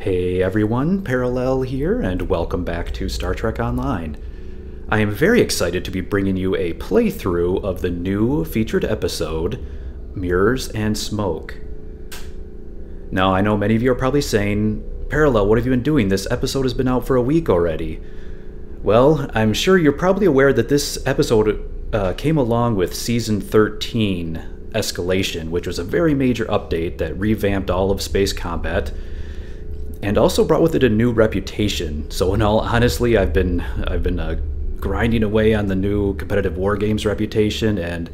Hey everyone, Parallel here, and welcome back to Star Trek Online. I am very excited to be bringing you a playthrough of the new featured episode, Mirrors and Smoke. Now, I know many of you are probably saying, Parallel, what have you been doing? This episode has been out for a week already. Well, I'm sure you're probably aware that this episode came along with Season 13, Escalation, which was a very major update that revamped all of space combat, and also brought with it a new reputation. So in all honesty, I've been grinding away on the new competitive war games reputation and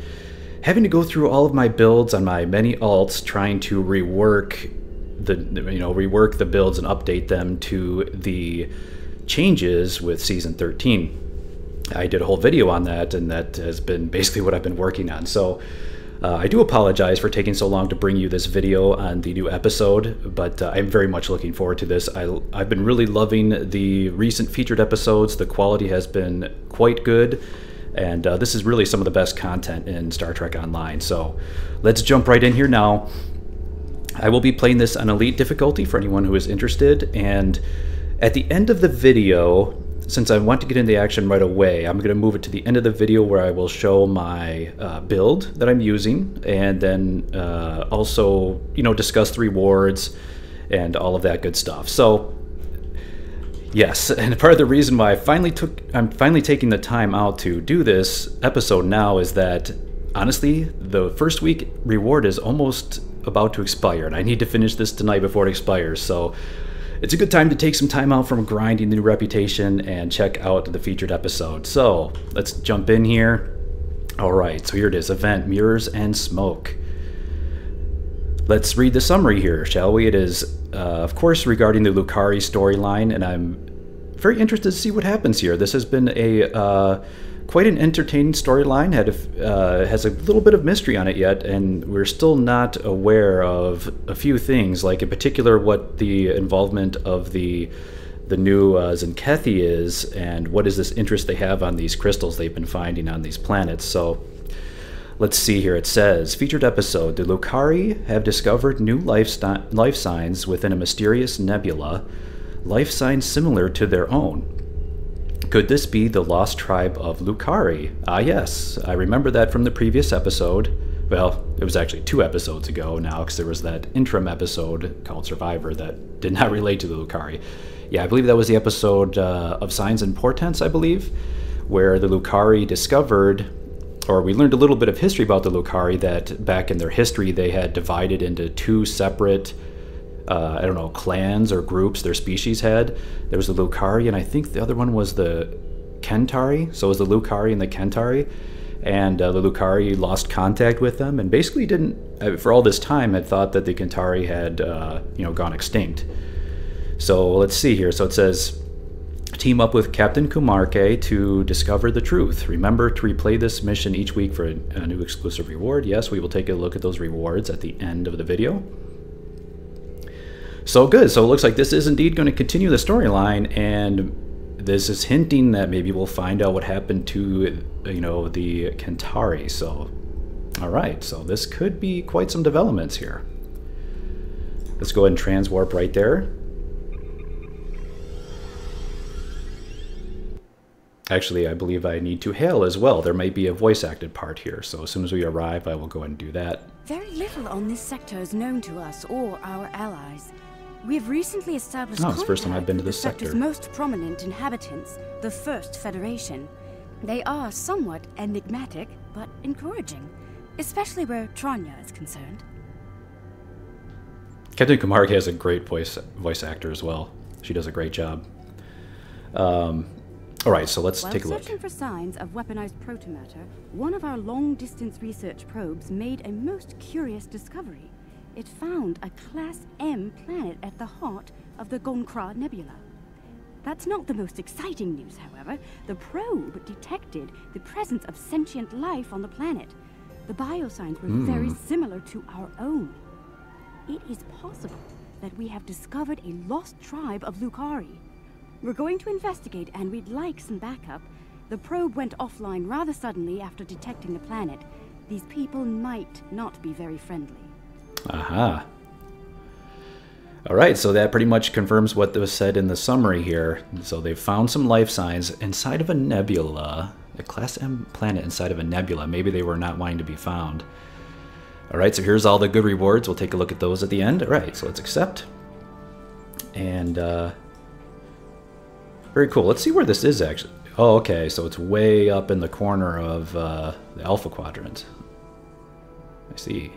having to go through all of my builds on my many alts, trying to rework the builds and update them to the changes with Season 13. I did a whole video on that, and that has been basically what I've been working on. So I do apologize for taking so long to bring you this video on the new episode, but I'm very much looking forward to this. I've been really loving the recent featured episodes. The quality has been quite good, and this is really some of the best content in Star Trek Online. So let's jump right in here now. I will be playing this on Elite difficulty for anyone who is interested, and at the end of the video, since I want to get into the action right away, I'm going to move it to the end of the video where I will show my build that I'm using, and then also, discuss the rewards and all of that good stuff. So, yes, and part of the reason why I'm finally taking the time out to do this episode now is that, honestly, the first week reward is almost about to expire, and I need to finish this tonight before it expires. So it's a good time to take some time out from grinding the new reputation and check out the featured episode. So let's jump in here. All right, so here it is, event Mirrors and Smoke. Let's read the summary here, shall we? It is, of course, regarding the Lucari storyline, and I'm very interested to see what happens here. This has been a quite an entertaining storyline. Has a little bit of mystery on it yet, and we're still not aware of a few things, like in particular what the involvement of the new Zenkethi is, and what is this interest they have on these crystals they've been finding on these planets. So let's see here. It says, featured episode, the Lucari have discovered new life signs within a mysterious nebula, life signs similar to their own. Could this be the lost tribe of Lucari? Ah yes, I remember that from the previous episode. Well, it was actually 2 episodes ago now, because there was that interim episode called Survivor that did not relate to the Lucari. Yeah, I believe that was the episode of Signs and Portents, I believe, where the Lucari discovered, or we learned a little bit of history about the Lucari, that back in their history they had divided into 2 separate clans or groups their species had. There was the Lucari, and I think the other one was the Kentari. So it was the Lucari and the Kentari. And the Lucari lost contact with them, and basically for all this time, had thought that the Kentari had, gone extinct. So let's see here. So it says, team up with Captain Kumarke to discover the truth. Remember to replay this mission each week for a new exclusive reward. Yes, we will take a look at those rewards at the end of the video. So good. So it looks like this is indeed going to continue the storyline, and this is hinting that maybe we'll find out what happened to, the Kentari. So, all right. So this could be quite some developments here. Let's go ahead and transwarp right there. Actually, I believe I need to hail as well. There may be a voice-acted part here. So as soon as we arrive, I will go ahead and do that. Very little on this sector is known to us or our allies. We've recently established it's the first time I've been to this sector's sector. most prominent inhabitants, the First Federation. They are somewhat enigmatic, but encouraging, especially where Tranya is concerned. Captain Kumarke has a great voice actor as well. She does a great job. All right, so let's take a look. While searching for signs of weaponized protomatter, one of our long-distance research probes made a most curious discovery. It found a Class M planet at the heart of the Gonkra Nebula. That's not the most exciting news, however. The probe detected the presence of sentient life on the planet. The biosigns were very similar to our own. It is possible that we have discovered a lost tribe of Lucari. We're going to investigate, and we'd like some backup. The probe went offline rather suddenly after detecting the planet. These people might not be very friendly. Aha. Alright, so that pretty much confirms what was said in the summary here. So they've found some life signs inside of a nebula. A Class M planet inside of a nebula. Maybe they were not wanting to be found. Alright, so here's all the good rewards. We'll take a look at those at the end. Alright, so let's accept. And, very cool. Let's see where this is actually. Oh, okay, so it's way up in the corner of the Alpha Quadrant. I see.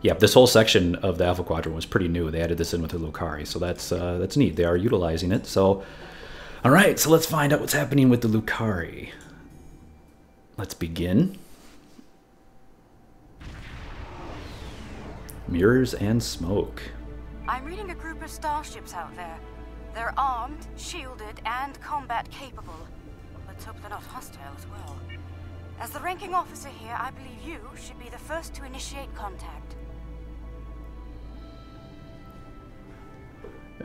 Yeah, this whole section of the Alpha Quadrant was pretty new. They added this in with the Lucari, so that's neat. They are utilizing it. So, all right, so let's find out what's happening with the Lucari. Let's begin. Mirrors and Smoke. I'm reading a group of starships out there. They're armed, shielded, and combat capable. Let's hope they're not hostile as well. As the ranking officer here, I believe you should be the first to initiate contact.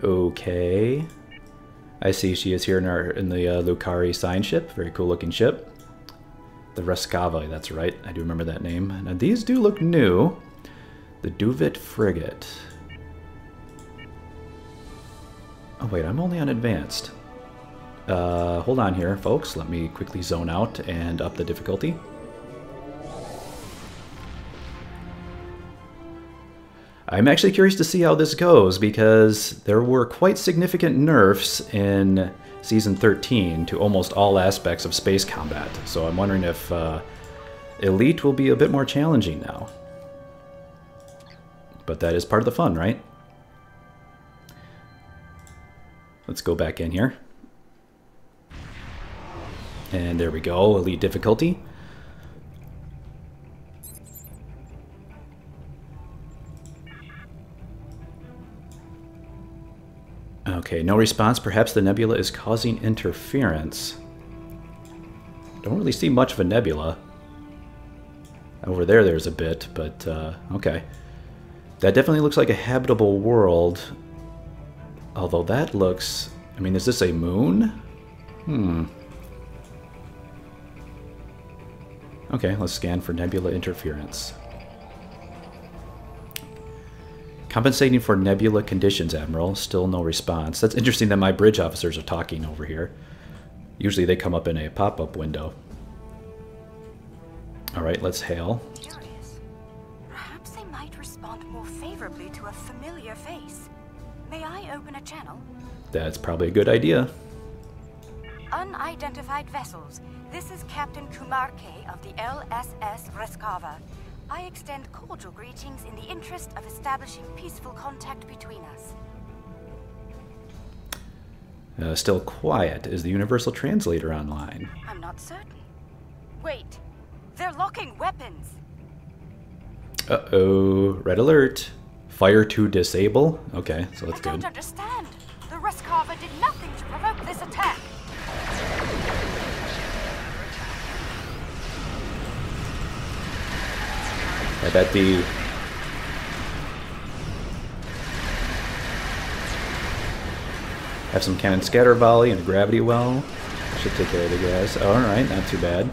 Okay. I see she is here in the Lucari sign ship. Very cool looking ship. The Rescava, that's right. I do remember that name. Now these do look new. The Divet Frigate. Oh wait, I'm only on advanced. Hold on here, folks. Let me quickly zone out and up the difficulty. I'm actually curious to see how this goes because there were quite significant nerfs in Season 13 to almost all aspects of space combat. So I'm wondering if Elite will be a bit more challenging now. But that is part of the fun, right? Let's go back in here. And there we go, Elite difficulty. Okay, no response. Perhaps the nebula is causing interference. Don't really see much of a nebula. Over there, there's a bit, but okay. That definitely looks like a habitable world. Although that looks... I mean, is this a moon? Okay, let's scan for nebula interference. Compensating for nebula conditions, Admiral. Still no response. That's interesting that my bridge officers are talking over here. Usually they come up in a pop-up window. Alright, let's hail. Curious. Perhaps they might respond more favorably to a familiar face. May I open a channel? That's probably a good idea. Unidentified vessels. This is Captain Kumar K. of the LSS Rescava. I extend cordial greetings in the interest of establishing peaceful contact between us. Still quiet. Is the Universal Translator online? I'm not certain. Wait, they're locking weapons. Uh-oh. Red alert. Fire to disable? Okay, so that's good. I don't understand. The Rescava did nothing to provoke this attack. I bet the... Have some cannon scatter volley and a gravity well. Should take care of the guys. Oh, alright, not too bad.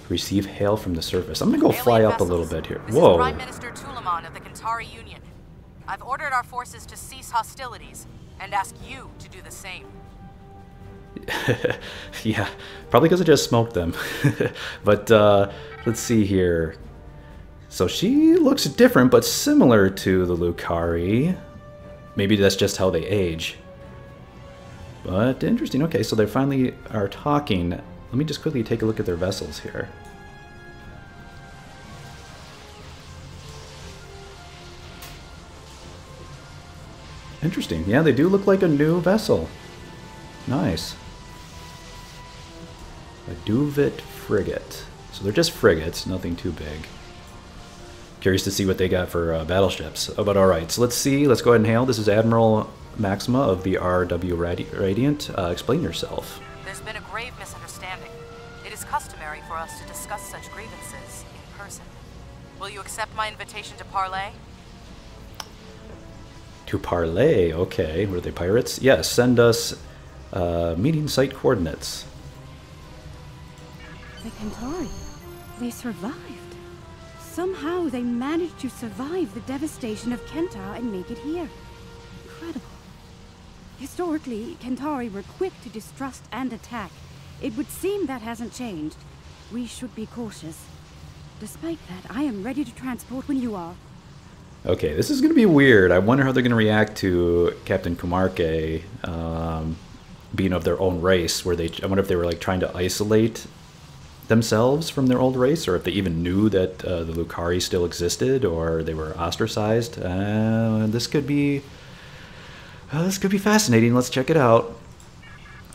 Receive hail from the surface. I'm gonna go fly up a little bit here. This Whoa. is Prime Minister Tulaman of the Kintaro Union. I've ordered our forces to cease hostilities and ask you to do the same. Yeah, probably because I just smoked them. But let's see here. So she looks different, but similar to the Lucari. Maybe that's just how they age. But interesting. Okay, so they finally are talking. Let me just quickly take a look at their vessels here. Interesting. Yeah, they do look like a new vessel. Nice. A Divet Frigate. So they're just frigates, nothing too big. Curious to see what they got for battleships. Oh, but alright, so let's see. Let's go ahead and hail. This is Admiral Maxima of the RW Radiant. Explain yourself. There's been a grave misunderstanding. It is customary for us to discuss such grievances in person. Will you accept my invitation to parley? To parley? Okay. Were they pirates? Yes, send us meeting site coordinates. The Kintari. They survived. Somehow they managed to survive the devastation of Kentar and make it here. Incredible. Historically, Kentari were quick to distrust and attack. It would seem that hasn't changed. We should be cautious. Despite that, I am ready to transport when you are. Okay, this is going to be weird. I wonder how they're going to react to Captain Kumarke being of their own race. I wonder if they were like trying to isolate themselves from their old race, or if they even knew that the Lucari still existed, or they were ostracized. This could be fascinating. Let's check it out.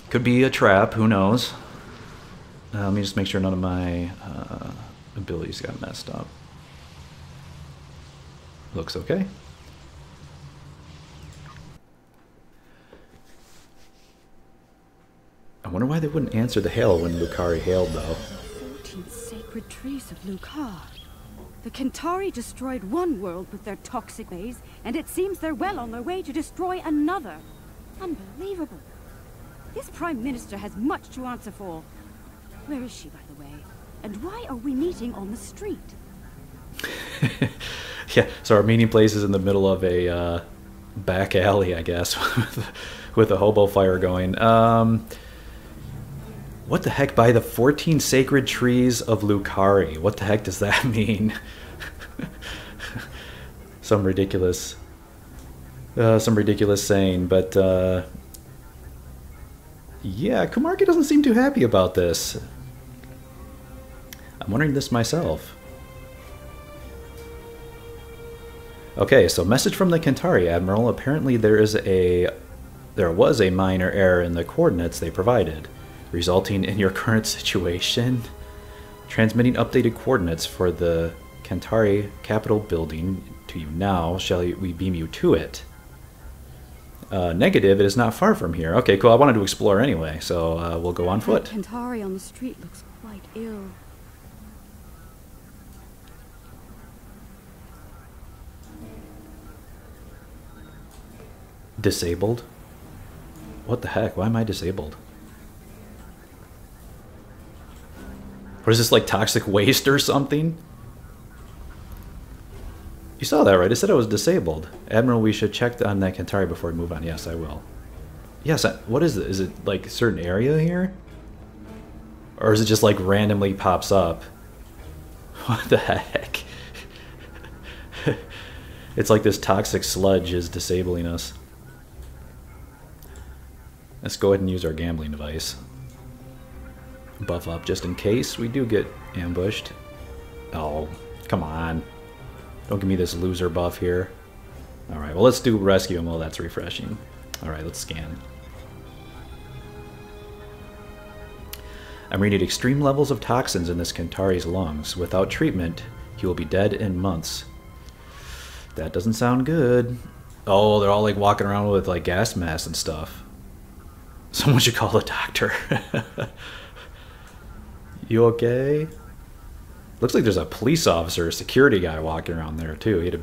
Could be a trap. Who knows? Let me just make sure none of my abilities got messed up. Looks okay. I wonder why they wouldn't answer the hail when Lucari hailed, though. 14 sacred trees of Lucar. The Kentari destroyed one world with their toxic ways, and it seems they're well on their way to destroy another. Unbelievable. This Prime Minister has much to answer for. Where is she, by the way? And why are we meeting on the street? Yeah, so our meeting place is in the middle of a back alley, I guess, with a hobo fire going. What the heck, by the 14 sacred trees of Lucari? What the heck does that mean? Some ridiculous saying, but yeah, Kumarke doesn't seem too happy about this. I'm wondering this myself. Okay, so message from the Kentari Admiral. Apparently there was a minor error in the coordinates they provided, resulting in your current situation. Transmitting updated coordinates for the Kentari Capitol building to you now. Shall we beam you to it? Negative, it is not far from here. Okay, cool. I wanted to explore anyway, so we'll go on foot. Kentari on the street looks quite ill. Disabled? What the heck? Why am I disabled? What is this, like toxic waste or something? You saw that, right? I said I was disabled. Admiral, we should check on that Kentari before we move on. Yes, I will. Yes, what is it? Is it like a certain area here? Or is it just like randomly pops up? What the heck? It's like this toxic sludge is disabling us. Let's go ahead and use our gambling device. Buff up just in case we do get ambushed. Oh, come on. Don't give me this loser buff here. Alright, well let's do rescue him while that's refreshing. Alright, let's scan. I'm reading extreme levels of toxins in this Kentari's lungs. Without treatment, he will be dead in months. That doesn't sound good. Oh, they're all like walking around with like gas masks and stuff. Someone should call the doctor. You okay? Looks like there's a police officer, a security guy walking around there too. He had a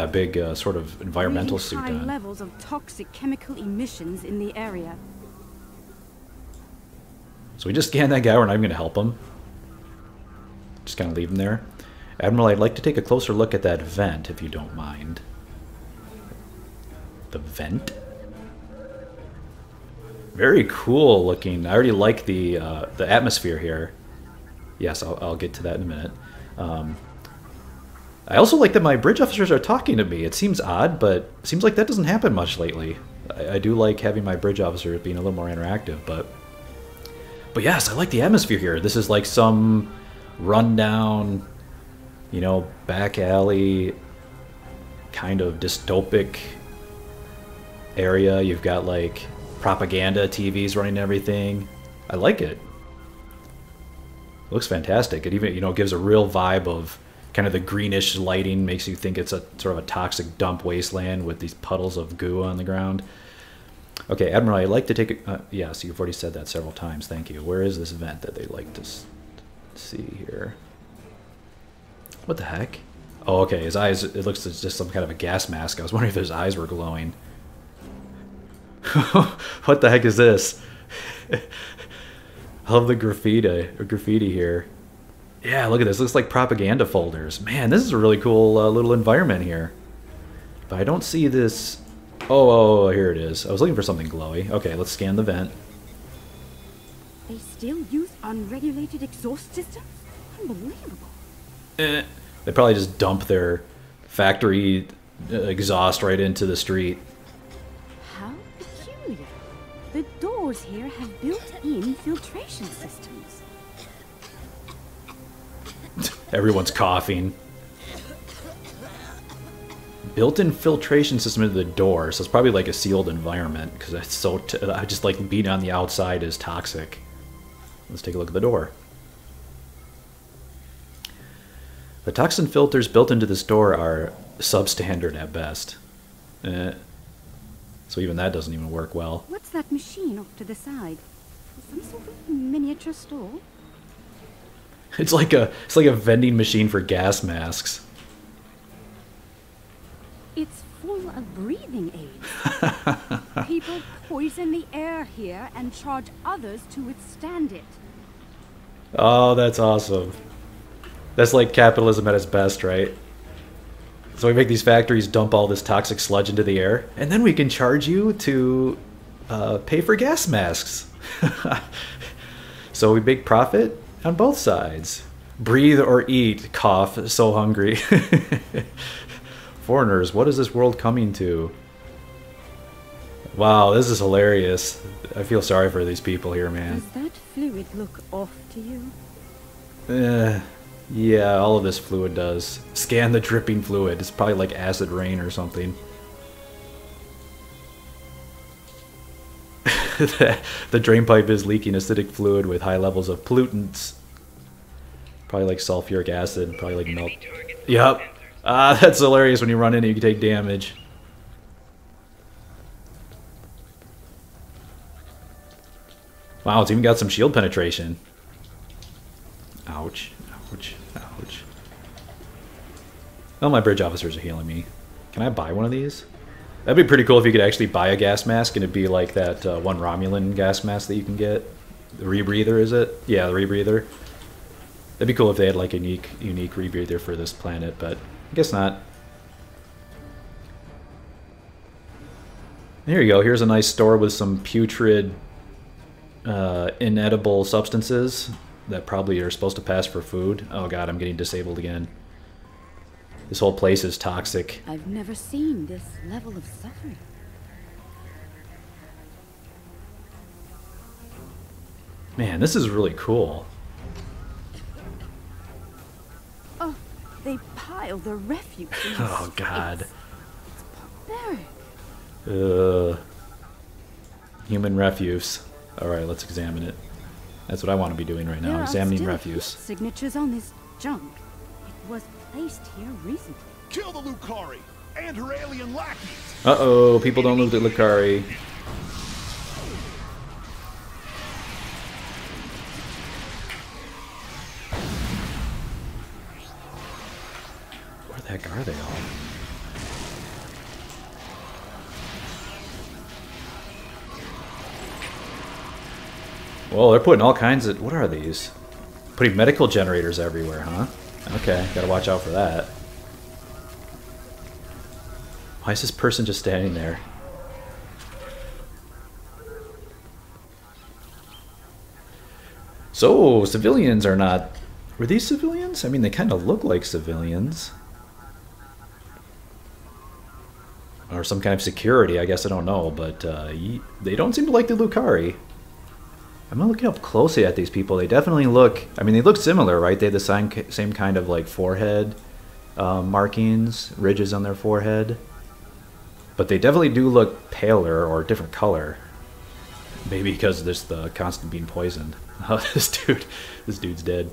big, sort of environmental suit on. High levels of toxic chemical emissions in the area. So we just scanned that guy. We're not even going to help him. Just kind of leave him there. Admiral, I'd like to take a closer look at that vent, if you don't mind. The vent? Very cool looking. I already like the atmosphere here. Yes, I'll get to that in a minute. I also like that my bridge officers are talking to me. It seems odd, but it seems like that doesn't happen much lately. I do like having my bridge officers being a little more interactive, but yes, I like the atmosphere here. This is like some rundown, you know, back alley kind of dystopic area. You've got like propaganda TVs running everything. I like it. Looks fantastic. It even, you know, gives a real vibe of kind of the greenish lighting, makes you think it's a sort of a toxic dump wasteland with these puddles of goo on the ground. Okay, Admiral, I'd like to take a... yes, you've already said that several times. Thank you. Where is this vent that they'd like to see here? What the heck? Oh, okay, his eyes... It looks like just some kind of a gas mask. I was wondering if his eyes were glowing. What the heck is this? love the graffiti here. Yeah, look at this. Looks like propaganda folders. Man, this is a really cool little environment here. But I don't see this... Oh, here it is. I was looking for something glowy. Okay, let's scan the vent. They still use unregulated exhaust systems? Unbelievable. They probably just dump their factory exhaust right into the street. How peculiar. The doors here have built-in filtration systems. Everyone's coughing. Built-in filtration system into the door, so it's probably like a sealed environment, because it's so... I just like being on the outside is toxic. Let's take a look at the door. The toxin filters built into this door are substandard at best. So even that doesn't even work well. What's that machine off to the side? Some sort of miniature store? It's like a vending machine for gas masks. It's full of breathing aids. People poison the air here and charge others to withstand it. Oh, that's awesome. That's like capitalism at its best, right? So we make these factories dump all this toxic sludge into the air, and then we can charge you to pay for gas masks. So we make profit on both sides. Breathe or eat, cough, so hungry. Foreigners, what is this world coming to? Wow, this is hilarious. I feel sorry for these people here, man. Does that fluid look off to you? Yeah, all of this fluid does. Scan the dripping fluid. It's probably like acid rain or something. The drain pipe is leaking acidic fluid with high levels of pollutants. Probably like sulfuric acid, probably like melt. Yep. Ah, that's hilarious when you run in and you can take damage. Wow, it's even got some shield penetration. Ouch. Ouch. Ouch. Oh, my bridge officers are healing me. Can I buy one of these? That'd be pretty cool if you could actually buy a gas mask and it'd be like that one Romulan gas mask that you can get. The rebreather, is it? Yeah, the rebreather. That'd be cool if they had like a unique rebreather for this planet, but I guess not. Here you go. Here's a nice store with some putrid, inedible substances that probably are supposed to pass for food. Oh god, I'm getting disabled again. This whole place is toxic. I've never seen this level of suffering. Man, this is really cool. Oh, they pile the refuse in the Oh god. It's barbaric. Human refuse. Alright, let's examine it. That's what I want to be doing right now, examining refuse. Signatures on this junk. It was placed here recently. Kill the Lucari and her alien lackeys. Uh-oh, people don't loot the Lucari. Where the heck are they all? Whoa, they're putting all kinds of... What are these? Putting medical generators everywhere, huh? Okay, gotta watch out for that. Why is this person just standing there? So, civilians are not... Were these civilians? I mean, they kind of look like civilians. Or some kind of security, I guess, I don't know. But they don't seem to like the Lucari. I'm looking up closely at these people. They definitely look... I mean, they look similar, right? They have the same kind of, like, forehead markings, ridges on their forehead. But they definitely do look paler or a different color. Maybe because there's the constant being poisoned. Oh, this dude's dead.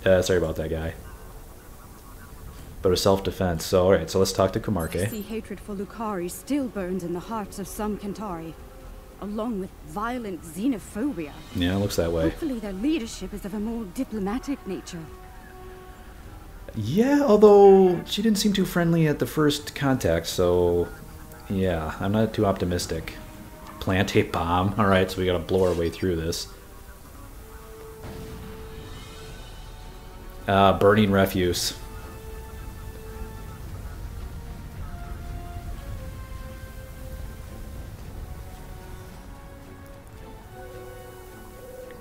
Sorry about that guy. But it was self-defense. So, alright, so let's talk to Kumarke. I see hatred for Lucari still burns in the hearts of some Kintari, along with violent xenophobia. Yeah, it looks that way. Hopefully their leadership is of a more diplomatic nature. Yeah, although she didn't seem too friendly at the first contact, so yeah, I'm not too optimistic. Plant a bomb. Alright, so we gotta blow our way through this. Burning refuse.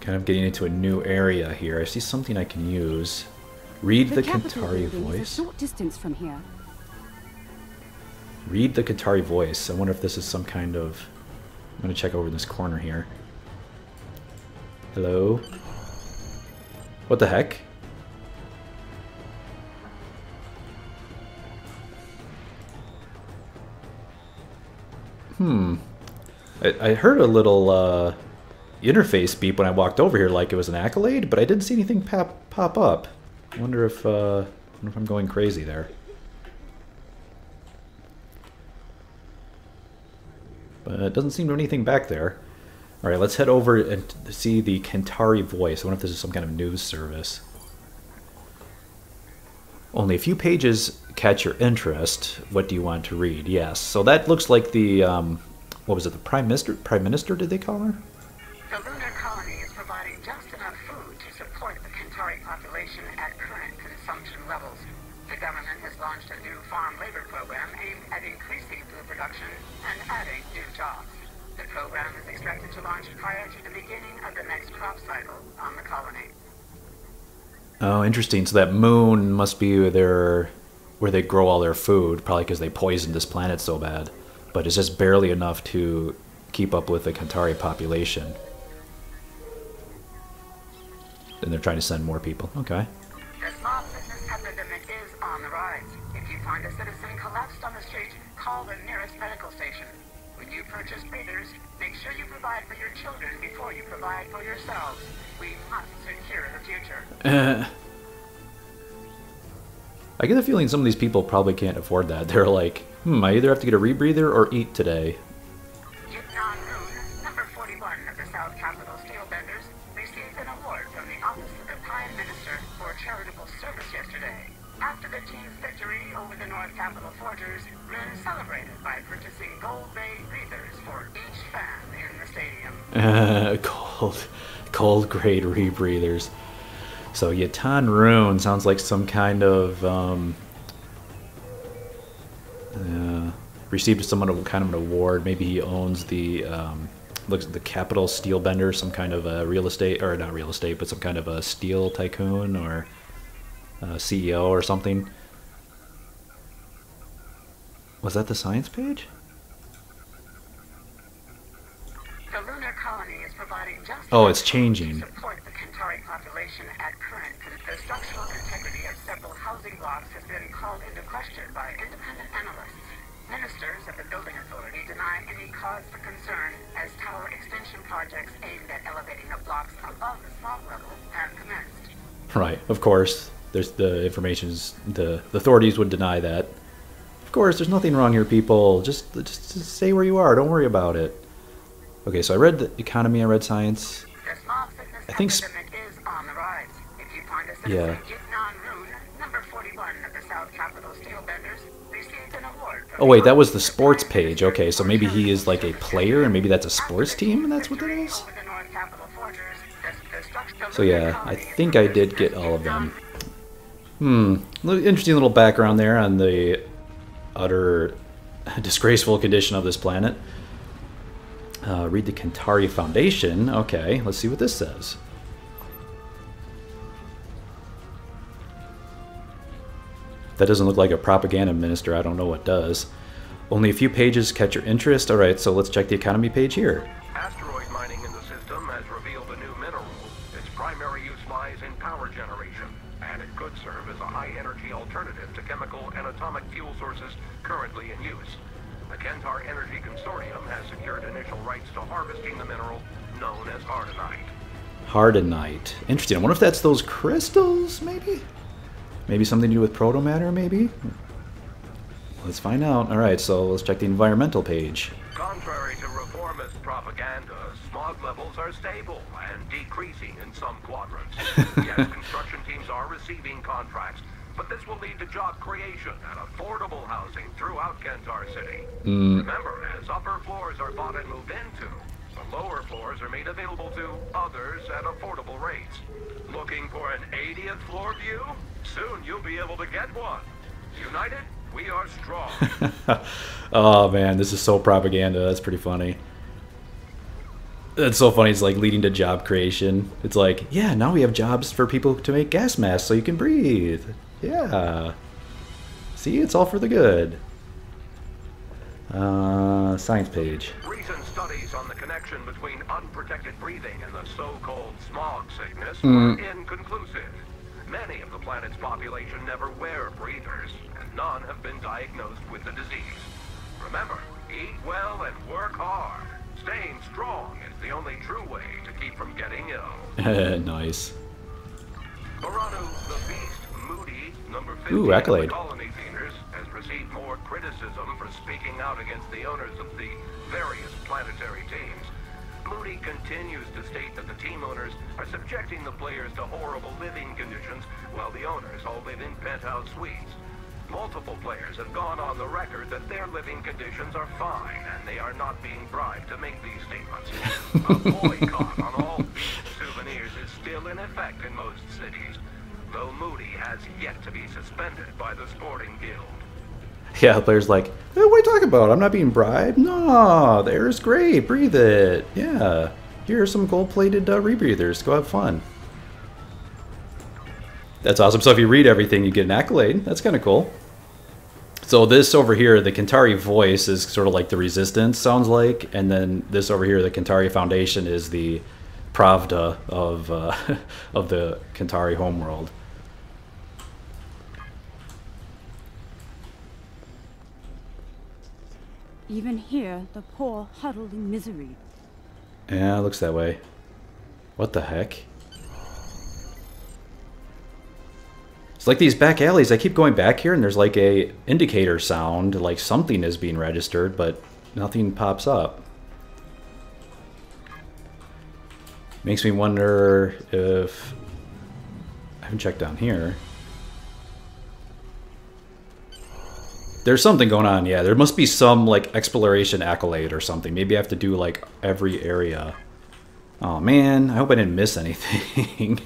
Kind of getting into a new area here. I see something I can use. Read the Kintaro voice. Is a short distance from here. Read the Kintaro voice. I wonder if this is some kind of... I'm going to check over this corner here. Hello? What the heck? I heard a little interface beep when I walked over here like it was an accolade, but I didn't see anything pop up. I wonder if I'm going crazy there. But it doesn't seem to be anything back there. Alright, let's head over and see the Kintaro voice. I wonder if this is some kind of news service. Only a few pages catch your interest. What do you want to read? Yes. So that looks like the, what was it, the Prime Minister? Prime Minister, did they call her? The lunar colony is providing just enough food to support the Kintaro population at current consumption levels. The government has launched a new farm labor program aimed at increasing food production and adding new jobs. The program is expected to launch prior to the beginning of the next crop cycle on the colony. Oh, interesting. So that moon must be their, where they grow all their food, probably because they poisoned this planet so bad. But it's just barely enough to keep up with the Kintaro population. And they're trying to send more people. Okay. The small business epidemic is on the rise. If you find a citizen collapsed on the street, call the nearest medical station. When you purchase breeders, make sure you provide for your children before you provide for yourselves. We must secure the future. I get the feeling some of these people probably can't afford that. They're like, I either have to get a rebreather or eat today. Number 41 of the South Capitol Steelbenders received an award from the Office of the Prime Minister for charitable service yesterday. After the team's victory over the North Capitol Forgers, Rin celebrated by purchasing gold-grade breathers for each fan in the stadium. Cold grade rebreathers. So Yatan Rune sounds like some kind of received some kind of an award. Maybe he owns the looks at the Capitol Steelbender, some kind of a real estate, or not real estate, but some kind of a steel tycoon or CEO or something. Was that the science page? The lunar colony is providing just it's changing. to support the Kintaro population at current. The structural integrity of several housing blocks has been called into question by independent analysts. Ministers of the building authority deny any cause for concern as tower extension projects aimed at elevating the blocks above the smog level have commenced. Right, of course. There's the information's the authorities would deny that. Of course, there's nothing wrong here, people. Just stay where you are. Don't worry about it. Okay, so I read the economy. I read science. The smog sickness I think epidemic is on the rise. If you find a citizen, Rune, number 41 of the South Capitol Steelbenders, received an award. Oh wait, that was the sports page. Okay, so maybe he is like a player, and maybe that's a sports team, and that's what it is. So yeah, I think I did get all of them. Interesting little background there on the utter disgraceful condition of this planet. Read the Kintaro Foundation. Okay, let's see what this says. That doesn't look like a propaganda minister. I don't know what does. Only a few pages catch your interest. Alright, so let's check the economy page here. Asteroid mining in the system has revealed a new mineral. Its primary use lies in power generation, and it could serve as a high-energy alternative to chemical and atomic fuel sources currently in use. The Kintaro Energy Consortium has secured initial rights to harvesting the mineral known as Hardinite. Hardinite. Interesting. I wonder if that's those crystals, maybe? Maybe something to do with protomatter, maybe? Let's find out. Alright, so let's check the environmental page. Contrary to reformist propaganda, smog levels are stable and decreasing in some quadrants. Yes, construction teams are receiving contracts, but this will lead to job creation and affordable housing throughout Kintaro City. Remember, as upper floors are bought and moved into, the lower floors are made available to others at affordable rates. Looking for an 80th floor view? Soon you'll be able to get one. United, we are strong. Oh man, this is so propaganda. That's pretty funny. That's so funny. It's like leading to job creation. It's like, yeah, now we have jobs for people to make gas masks so you can breathe. Yeah. See, it's all for the good. Science page. Recent studies on the connection between unprotected breathing and the so-called smog sickness were inconclusive. Many of the planet's population never wear breathers, and none have been diagnosed with the disease. Remember, eat well and work hard. Staying strong is the only true way to keep from getting ill. Nice. Baranu, the Beast, Moody, number 50 Ooh, accolade. of the colony theaters, has received more criticism for speaking out against the owners of the various planetary teams. Moody continues to state that the team owners are subjecting the players to horrible living conditions while the owners all live in penthouse suites. Multiple players have gone on the record that their living conditions are fine and they are not being bribed to make these statements. A boycott on all Beast souvenirs is still in effect in most cities, though Moody has yet to be suspended by the Sporting Guild. Yeah, the player's like, hey, what are you talking about? I'm not being bribed. No, the air is great. Breathe it. Yeah. Here are some gold-plated rebreathers. Go have fun. That's awesome. So if you read everything, you get an accolade. That's kind of cool. So this over here, the Kintari voice is sort of like the Resistance, sounds like. And then this over here, the Kintari Foundation, is the Pravda of, of the Kintari homeworld. Even here, the poor huddled in misery. Yeah, it looks that way. What the heck? It's like these back alleys. I keep going back here and there's like a indicator sound, like something is being registered, but nothing pops up. Makes me wonder if... I haven't checked down here. There's something going on, yeah. There must be some, like, exploration accolade or something. Maybe I have to do, like, every area. Oh, man. I hope I didn't miss anything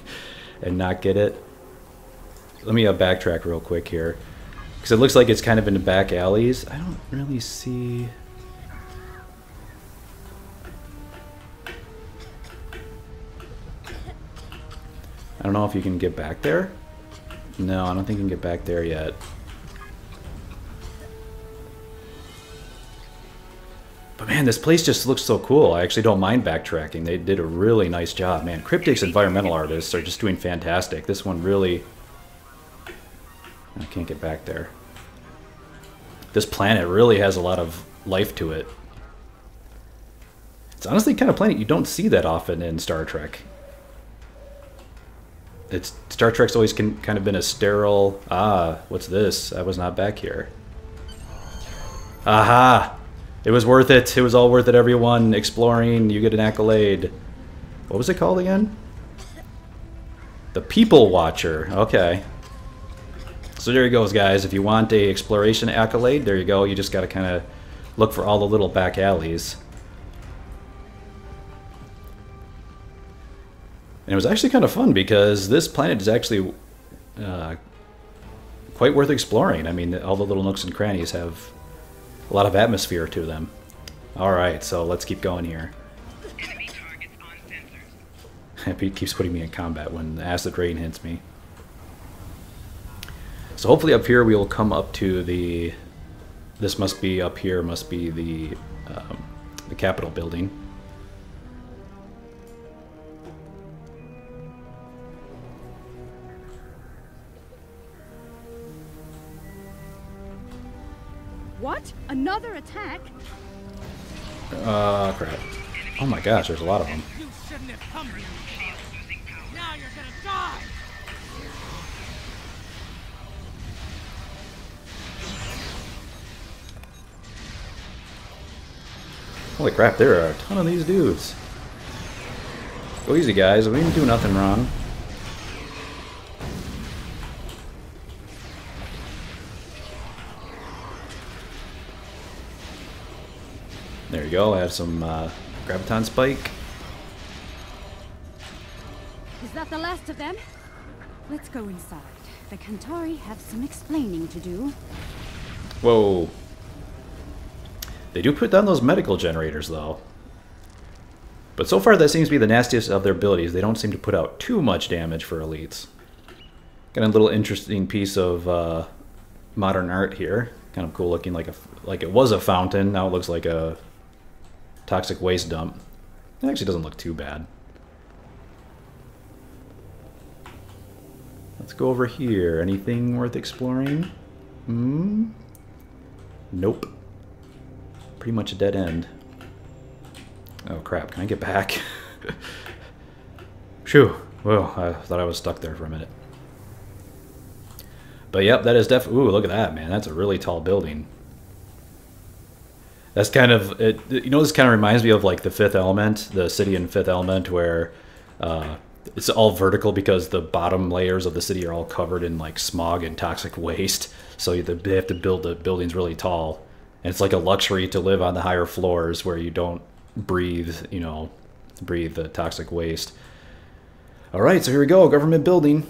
and not get it. Let me backtrack real quick here. Because it looks like it's kind of in the back alleys. I don't really see... I don't know if you can get back there. No, I don't think you can get back there yet. But man, this place just looks so cool. I actually don't mind backtracking. They did a really nice job. Man, Cryptic's environmental artists are just doing fantastic. This one really... I can't get back there. This planet really has a lot of life to it. It's honestly kind of planet you don't see that often in Star Trek. Star Trek's always kind of been a sterile... Ah, what's this? I was not back here. Aha! It was worth it. It was all worth it, everyone. Exploring, you get an accolade. What was it called again? The People Watcher. Okay. So there you goes, guys. If you want a exploration accolade, there you go. You just got to kind of look for all the little back alleys. And it was actually kind of fun because this planet is actually quite worth exploring. I mean, all the little nooks and crannies have a lot of atmosphere to them. Alright, so let's keep going here. Enemy targets on sensors. Pete keeps putting me in combat when the acid rain hits me. So hopefully up here we will come up to the... This must be up here, must be the Capitol building. What? Another attack? Crap. Oh my gosh, there's a lot of them. You shouldn't have come here. Now you're gonna die. Holy crap, there are a ton of these dudes. Go easy, guys. We didn't do nothing wrong. There you go. I have some Graviton spike. Is that the last of them? Let's go inside. The Kintari have some explaining to do. Whoa. They do put down those medical generators, though. But so far, that seems to be the nastiest of their abilities. They don't seem to put out too much damage for elites. Got a little interesting piece of modern art here. Kind of cool looking, like it was a fountain. Now it looks like a toxic waste dump. It actually doesn't look too bad. Let's go over here. Anything worth exploring? Nope. Pretty much a dead end. Oh crap, can I get back? Phew. Whoa, I thought I was stuck there for a minute. But yep, that is definitely... Ooh, look at that, man. That's a really tall building. That's kind of... You know, this kind of reminds me of like the Fifth Element, the city in Fifth Element, where it's all vertical because the bottom layers of the city are all covered in like smog and toxic waste. So they have to build the buildings really tall. And it's like a luxury to live on the higher floors where you don't breathe, you know, breathe the toxic waste. All right, so here we go, government building.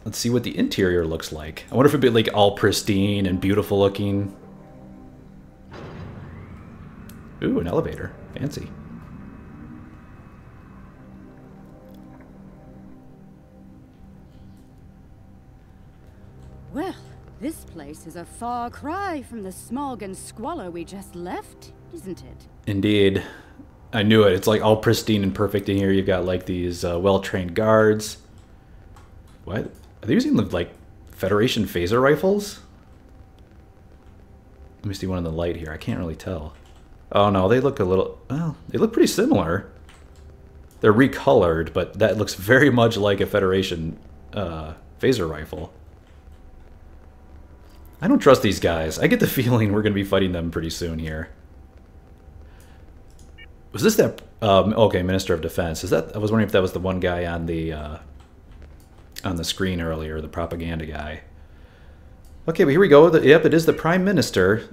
Let's see what the interior looks like. I wonder if it'd be like all pristine and beautiful looking. Ooh, an elevator. Fancy. Well, this place is a far cry from the smog and squalor we just left, isn't it? Indeed. I knew it. It's like all pristine and perfect in here. You've got like these well-trained guards. What? Are they using like Federation phaser rifles? Let me see one in the light here. I can't really tell. Oh no, they look a little... Well, they look pretty similar. They're recolored, but that looks very much like a Federation phaser rifle. I don't trust these guys. I get the feeling we're going to be fighting them pretty soon here. Was this that... okay, Minister of Defense. Is that... I was wondering if that was the one guy on the screen earlier, the propaganda guy. Okay, but here we go. Yep, it is the Prime Minister.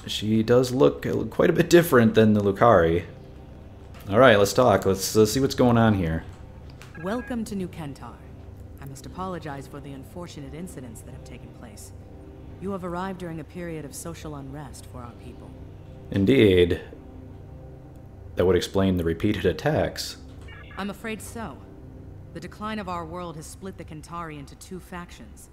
She does look quite a bit different than the Lucari. All right, let's talk. Let's see what's going on here. Welcome to New Kentar. I must apologize for the unfortunate incidents that have taken place. You have arrived during a period of social unrest for our people. Indeed. That would explain the repeated attacks. I'm afraid so. The decline of our world has split the Kintari into two factions.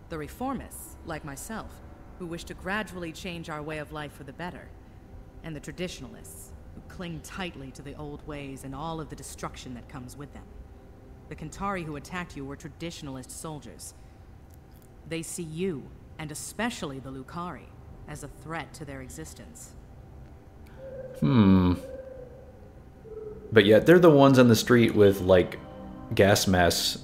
The reformists, like myself, who wish to gradually change our way of life for the better. And the traditionalists, who cling tightly to the old ways and all of the destruction that comes with them. The Kintari who attacked you were traditionalist soldiers. They see you, and especially the Lucari, as a threat to their existence. But yet they're the ones on the street with, like, gas masks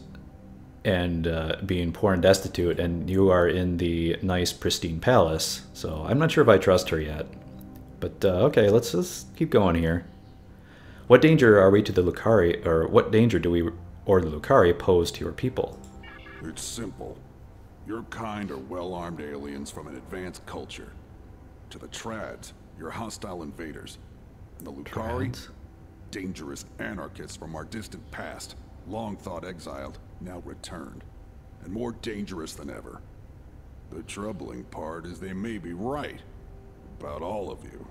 and being poor and destitute, and you are in the nice, pristine palace. So I'm not sure if I trust her yet. But, okay, let's just keep going here. What danger are we to the Lucari, or what danger do we or the Lucari pose to your people? It's simple. Your kind are well-armed aliens from an advanced culture. To the Trads, you're hostile invaders. And the Lucari, dangerous anarchists from our distant past, long thought exiled, now returned. And more dangerous than ever. The troubling part is they may be right about all of you.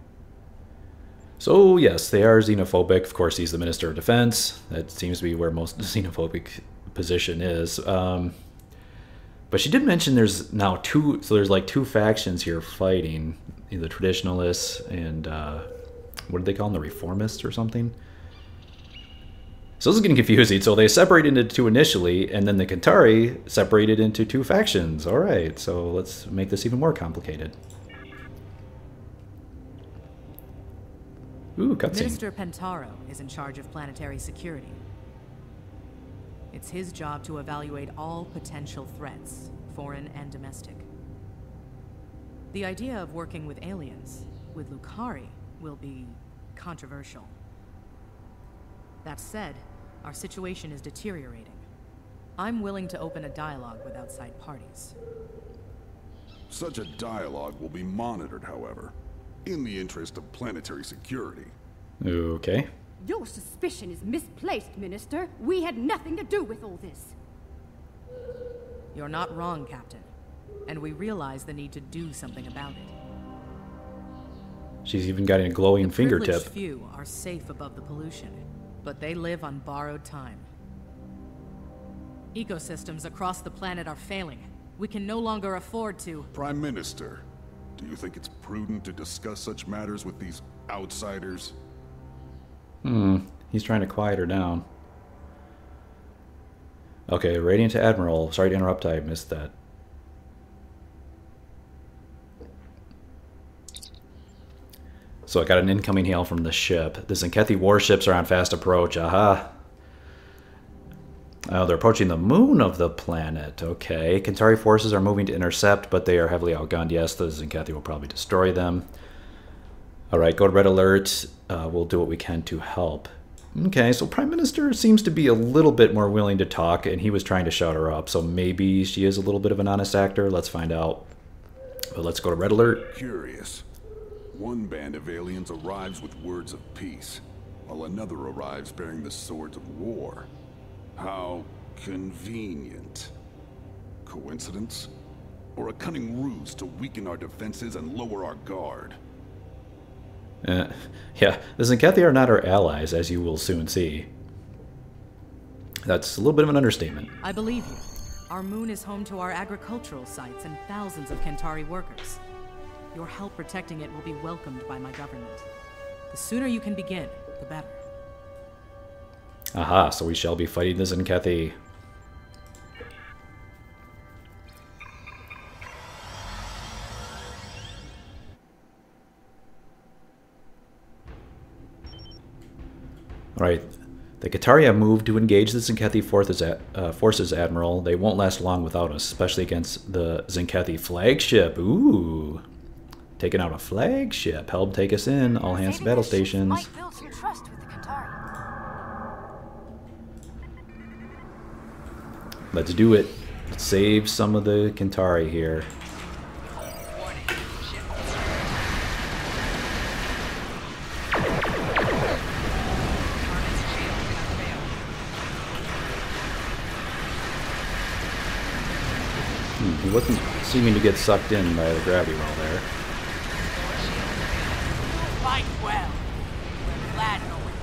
So, yes, they are xenophobic. Of course, he's the Minister of Defense. That seems to be where most xenophobic position is. But she did mention there's now two, so there's like two factions here fighting. The traditionalists and, what did they call them? The reformists or something? So this is getting confusing. So they separated into two initially, and then the Kintari separated into two factions. All right, so let's make this even more complicated. Ooh, cutscene. Minister Pentaro is in charge of planetary security. It's his job to evaluate all potential threats, foreign and domestic. The idea of working with aliens, with Lucari, will be controversial. That said, our situation is deteriorating. I'm willing to open a dialogue with outside parties. Such a dialogue will be monitored, however, in the interest of planetary security. Okay. Your suspicion is misplaced, Minister. We had nothing to do with all this. You're not wrong, Captain. And we realize the need to do something about it. She's even got a glowing fingertip. The privileged few are safe above the pollution, but they live on borrowed time. Ecosystems across the planet are failing. We can no longer afford to... Prime Minister, do you think it's prudent to discuss such matters with these outsiders? He's trying to quiet her down. Okay, Radiant to Admiral. Sorry to interrupt, I missed that. So I got an incoming hail from the ship. The Zenkethi warships are on fast approach. Aha. Oh, they're approaching the moon of the planet. Okay. Kintari forces are moving to intercept, but they are heavily outgunned. Yes, the Zenkethi will probably destroy them. Alright, go to Red Alert. We'll do what we can to help. Okay, so Prime Minister seems to be a little bit more willing to talk, and he was trying to shut her up, so maybe she is a little bit of an honest actor. Let's find out. But let's go to Red Alert. Curious. One band of aliens arrives with words of peace, while another arrives bearing the swords of war. How convenient. Coincidence? Or a cunning ruse to weaken our defenses and lower our guard? Yeah, the Zenkethi are not our allies, as you will soon see. That's a little bit of an understatement. I believe you. Our moon is home to our agricultural sites and thousands of Kintari workers. Your help protecting it will be welcomed by my government. The sooner you can begin, the better. Aha, so we shall be fighting the Zenkethi. Alright, the Kintari have moved to engage the Zenkethi forces, Admiral. They won't last long without us, especially against the Zenkethi flagship. Ooh. Taking out a flagship. Help take us in. All hands to battle stations. Might build some trust with the Kintari. Let's do it. Let's save some of the Kintari here. He wasn't seeming to get sucked in by the gravity well there. Fight well. We're glad you're with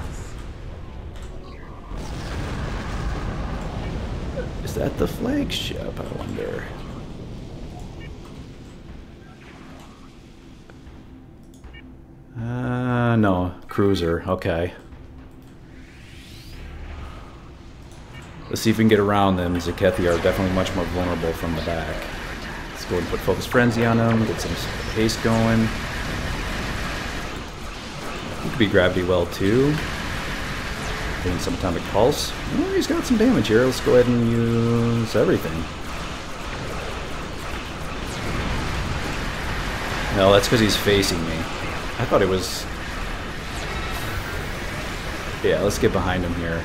us. Is that the flagship, I wonder? No. Cruiser. Okay. Let's see if we can get around them. Zenkethi are definitely much more vulnerable from the back. Let's go and put Focus Frenzy on them, get some haste going. He could be Gravity Well too. Getting some Atomic Pulse. Oh, he's got some damage here. Let's go ahead and use everything. No, that's because he's facing me. I thought it was... Yeah, let's get behind him here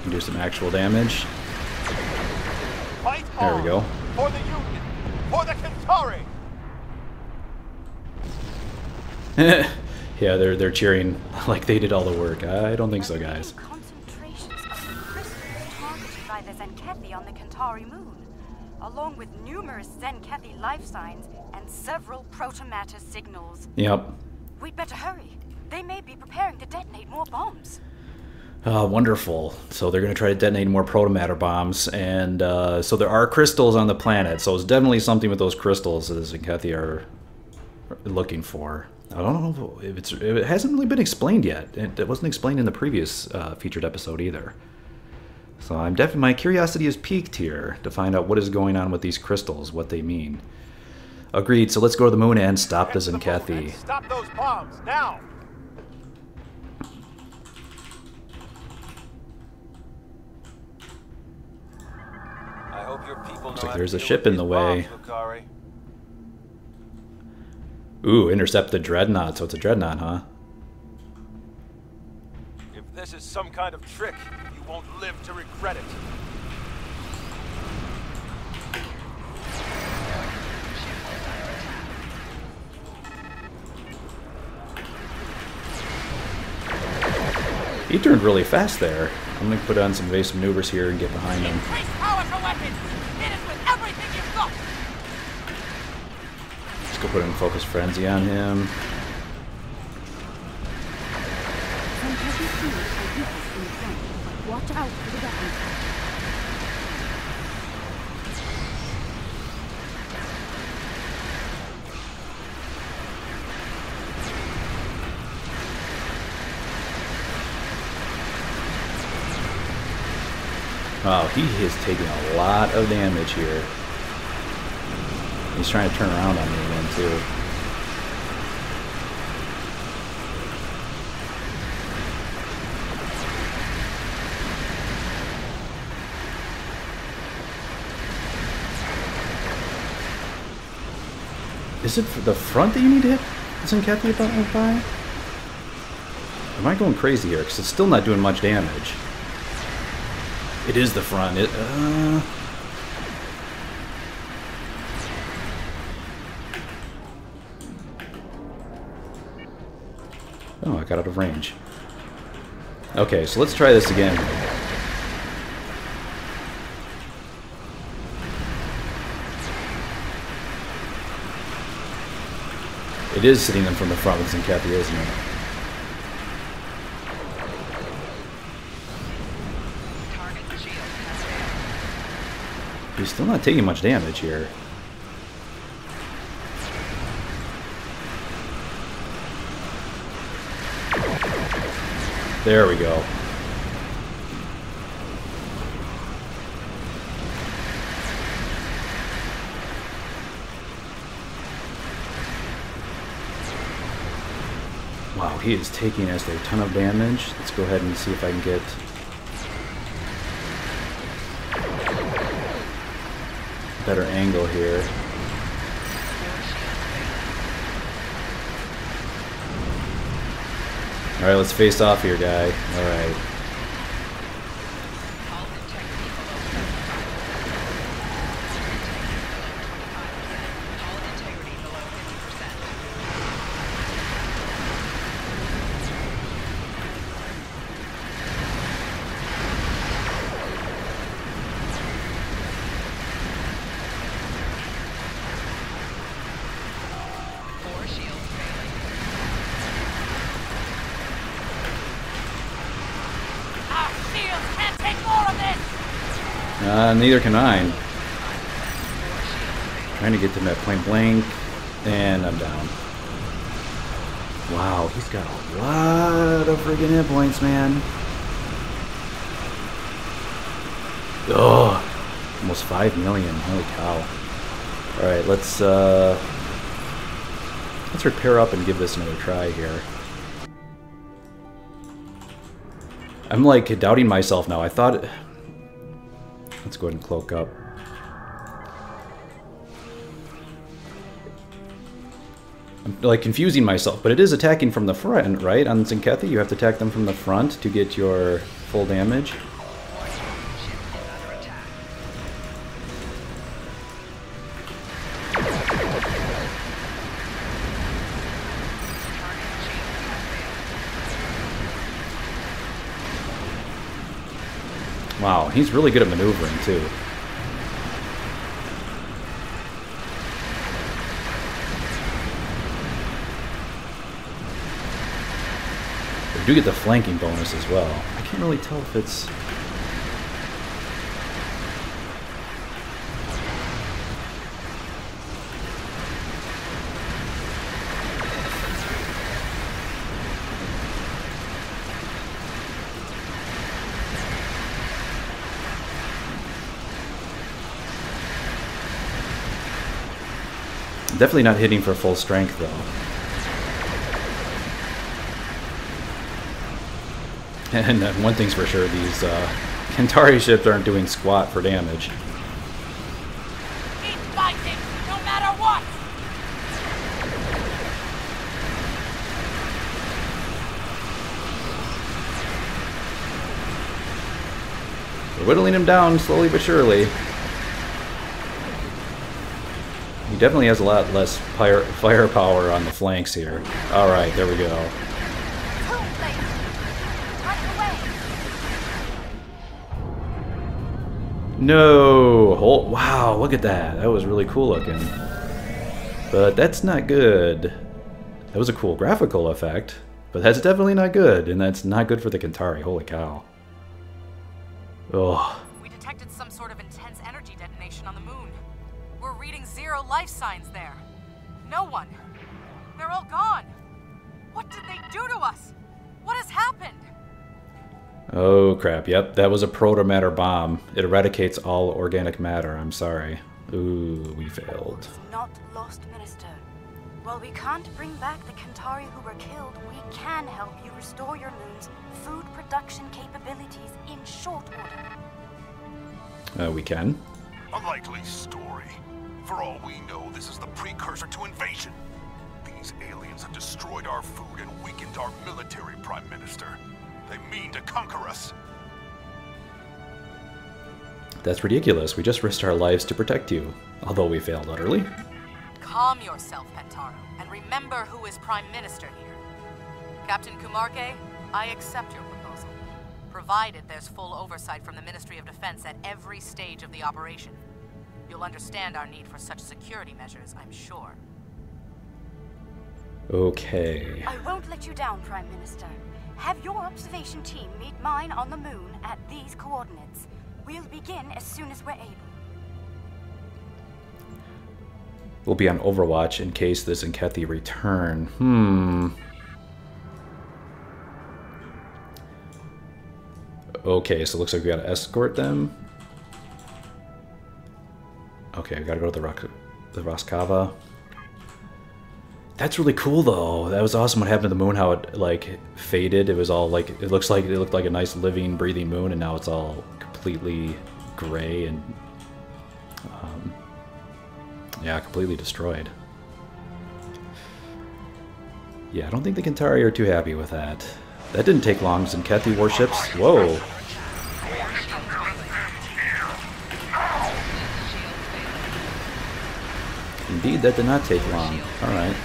and do some actual damage. Fight There we go. For the Union, for the Kintari. Yeah, they're cheering like they did all the work. I don't think so, guys. Concentrations of the crystals targeted by the Zenkethi on the Kintari moon, along with numerous Zenkethi life signs and several protomatter signals. Yep. We'd better hurry. They may be preparing to detonate more bombs. Wonderful. So they're going to try to detonate more protomatter bombs, and so there are crystals on the planet, so it's definitely something with those crystals that the Zenkethi are looking for. I don't know if it hasn't really been explained yet. It wasn't explained in the previous featured episode either. So I'm definitely, my curiosity is piqued here to find out what is going on with these crystals, what they mean. Agreed, so let's go to the moon and stop the Zenkethi. Stop those bombs, now! I hope your people Looks know like how there's to a deal ship with in the these way. bombs, Lukari. Ooh, intercept the Dreadnought, so it's a Dreadnought, huh? If this is some kind of trick, you won't live to regret it. He turned really fast there. I'm gonna put on some evasive maneuvers here and get behind him. Increase power for weapons! Hit us with everything you've got! Let's go put in Focus Frenzy on him. Some heavy shields are weakest in the front. Watch out for the weapons. Wow, he is taking a lot of damage here. He's trying to turn around on me again, too. Is it the front that you need to hit? Isn't Kathy about by? Am I going crazy here? Because it's still not doing much damage. It is the front. Oh, I got out of range. Okay, so let's try this again. It is hitting them from the front with Zincathia, isn't it? He's still not taking much damage here. There we go. Wow, he is taking us a ton of damage. Let's go ahead and see if I can get a better angle here. Alright, let's face off here, guy. Alright. Neither can I. Trying to get to that point blank, and I'm down. Wow, he's got a lot of friggin' hit points, man. Oh, almost 5 million. Holy cow! All right, let's repair up and give this another try here. I'm like doubting myself now. I thought. Let's go ahead and cloak up. I'm like confusing myself, but it is attacking from the front, right? On Zincathia, you have to attack them from the front to get your full damage. Wow, he's really good at maneuvering, too. We do get the flanking bonus as well. I can't really tell if it's... Definitely not hitting for full strength, though. And one thing's for sure, these Kintari ships aren't doing squat for damage. Keep fighting, no matter what! We're whittling him down slowly but surely. He definitely has a lot less firepower on the flanks here. Alright, there we go. No! Oh, wow, look at that. That was really cool looking. But that's not good. That was a cool graphical effect, but that's definitely not good, and that's not good for the Kintari. Holy cow. Ugh. We detected some sort of intense energy detonation on the moon. We're reading 0 life signs there. No one. They're all gone. What did they do to us? What has happened? Oh crap, yep, that was a proto-matter bomb. It eradicates all organic matter, I'm sorry. Ooh, we failed. It's not lost, Minister. While we can't bring back the Kintari who were killed, we can help you restore your moon's food production capabilities in short order. We can? A likely story. For all we know, this is the precursor to invasion. These aliens have destroyed our food and weakened our military, Prime Minister. They mean to conquer us. That's ridiculous. We just risked our lives to protect you. Although we failed utterly. Calm yourself, Kintaro, and remember who is Prime Minister here. Captain Kumarke, I accept your proposal, provided there's full oversight from the Ministry of Defense at every stage of the operation. You'll understand our need for such security measures, I'm sure. Okay. I won't let you down, Prime Minister. Have your observation team meet mine on the moon at these coordinates. We'll begin as soon as we're able. We'll be on Overwatch in case this and Kathy return. Okay, so it looks like we gotta escort them. Okay, we gotta go to the Roscava. That's really cool though. That was awesome what happened to the moon, how it like faded. It was all like it looked like a nice living, breathing moon, and now it's all completely gray and yeah, completely destroyed. Yeah, I don't think the Kintari are too happy with that. That didn't take long. Zenkethi warships. Whoa. Indeed, that did not take long. Alright.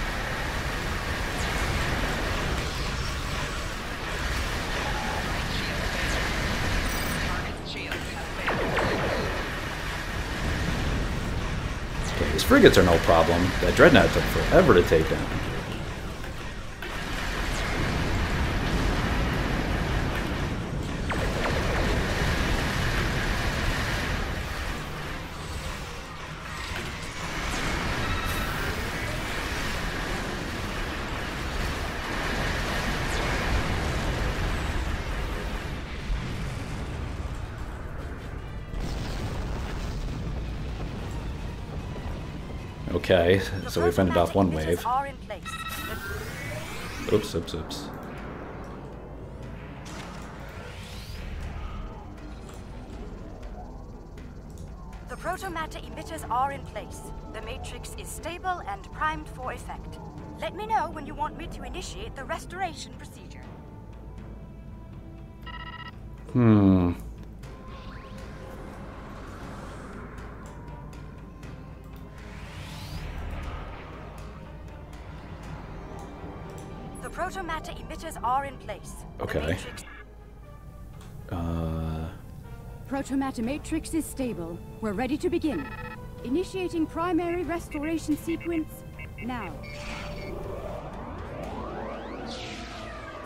Okay, his frigates are no problem. That dreadnought took forever to take down. Okay, so we fended off one wave. Oops, oops, oops. The proto-matter emitters are in place. The matrix is stable and primed for effect. Let me know when you want me to initiate the restoration procedure. The proto-matter emitters are in place. Okay. Proto-matter matrix is stable. We're ready to begin. Initiating primary restoration sequence now.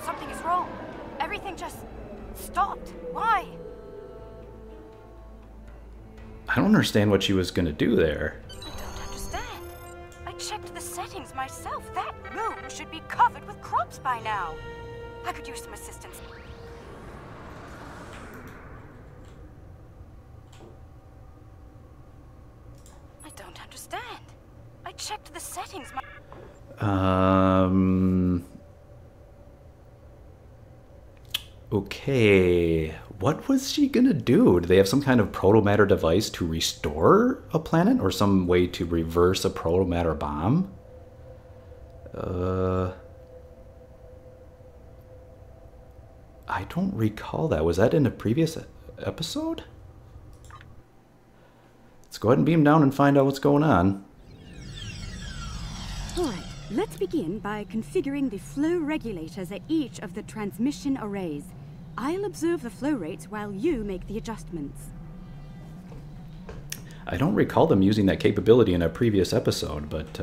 Something is wrong. Everything just stopped. Why? I don't understand what she was gonna do there. I don't understand. I checked the settings myself. That moon should be covered with crops by now. I could use some assistance. I don't understand. I checked the settings. Okay. What was she gonna do? Do they have some kind of proto-matter device to restore a planet? Or some way to reverse a proto-matter bomb? I don't recall that. Was that in a previous episode? Let's go ahead and beam down and find out what's going on. Alright, let's begin by configuring the flow regulators at each of the transmission arrays. I'll observe the flow rates while you make the adjustments. I don't recall them using that capability in a previous episode, but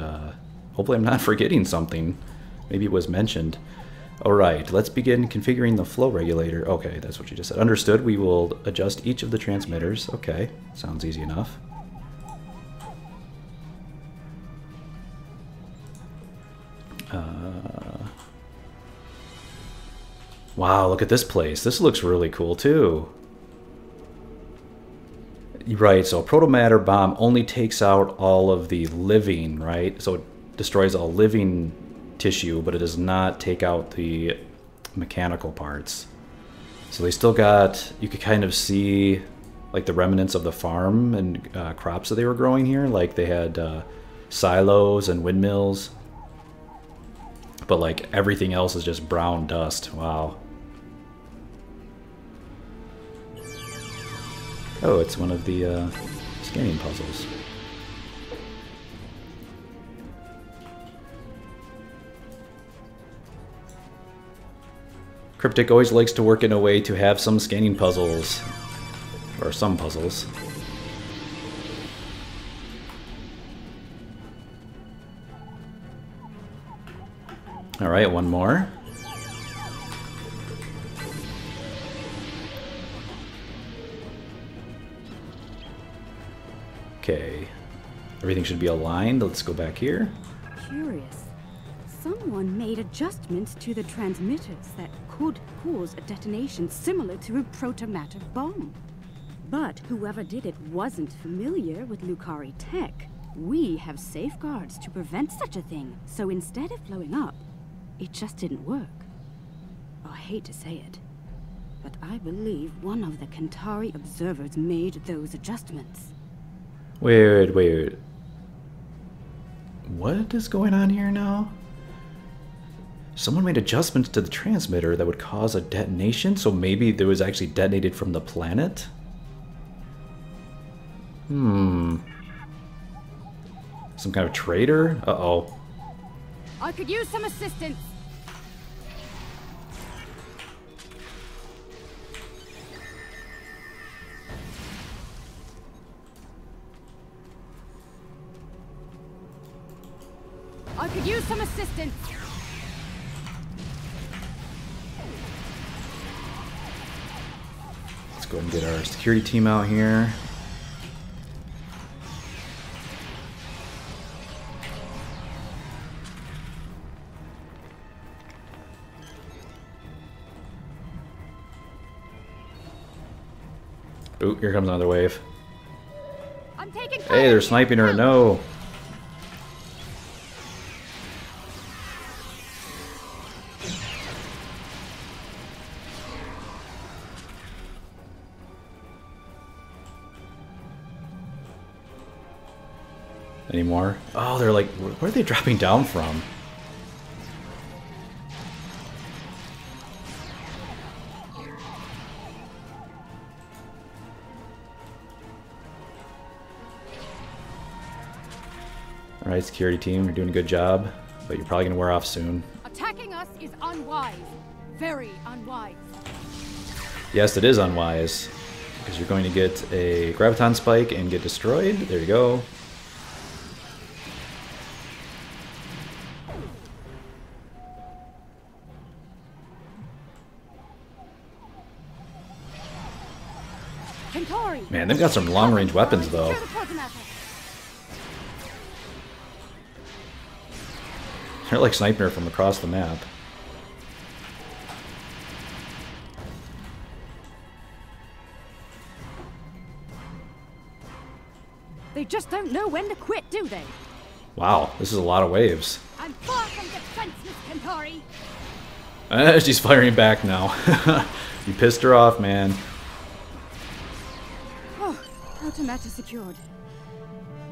hopefully I'm not forgetting something. Maybe it was mentioned. Alright, let's begin configuring the flow regulator. Okay, that's what you just said. Understood. We will adjust each of the transmitters. Okay, sounds easy enough. Wow, look at this place. This looks really cool too. Right, so a protomatter bomb only takes out all of the living, right? So it destroys all living tissue, but it does not take out the mechanical parts. So they still got, you could kind of see like the remnants of the farm and crops that they were growing here. Like they had silos and windmills, but like everything else is just brown dust. Wow. Oh, it's one of the scanning puzzles. Cryptic always likes to work in a way to have some scanning puzzles. Or some puzzles. Alright, one more. Okay. Everything should be aligned. Let's go back here. Curious. Someone made adjustments to the transmitters that could cause a detonation similar to a protomatter bomb. But whoever did it wasn't familiar with Lucari tech. We have safeguards to prevent such a thing, so instead of blowing up, it just didn't work. I hate to say it, but I believe one of the Kintari observers made those adjustments. Wait. What is going on here now? Someone made adjustments to the transmitter that would cause a detonation, so maybe it was actually detonated from the planet? Some kind of traitor? Uh-oh. I could use some assistance. I could use some assistance. Let's go ahead and get our security team out here. Ooh, here comes another wave. I'm taking Hey, they're sniping her. No. Any more? Oh, they're like, where are they dropping down from? Alright, security team, you're doing a good job, but you're probably going to wear off soon. Attacking us is unwise. Very unwise. Yes, it is unwise, because you're going to get a graviton spike and get destroyed. There you go. Man, they've got some long-range weapons, though. They're like sniping her from across the map. They just don't know when to quit, do they? Wow, this is a lot of waves. I'm far from defenseless, Kintari. She's firing back now. You pissed her off, man. Automata secured.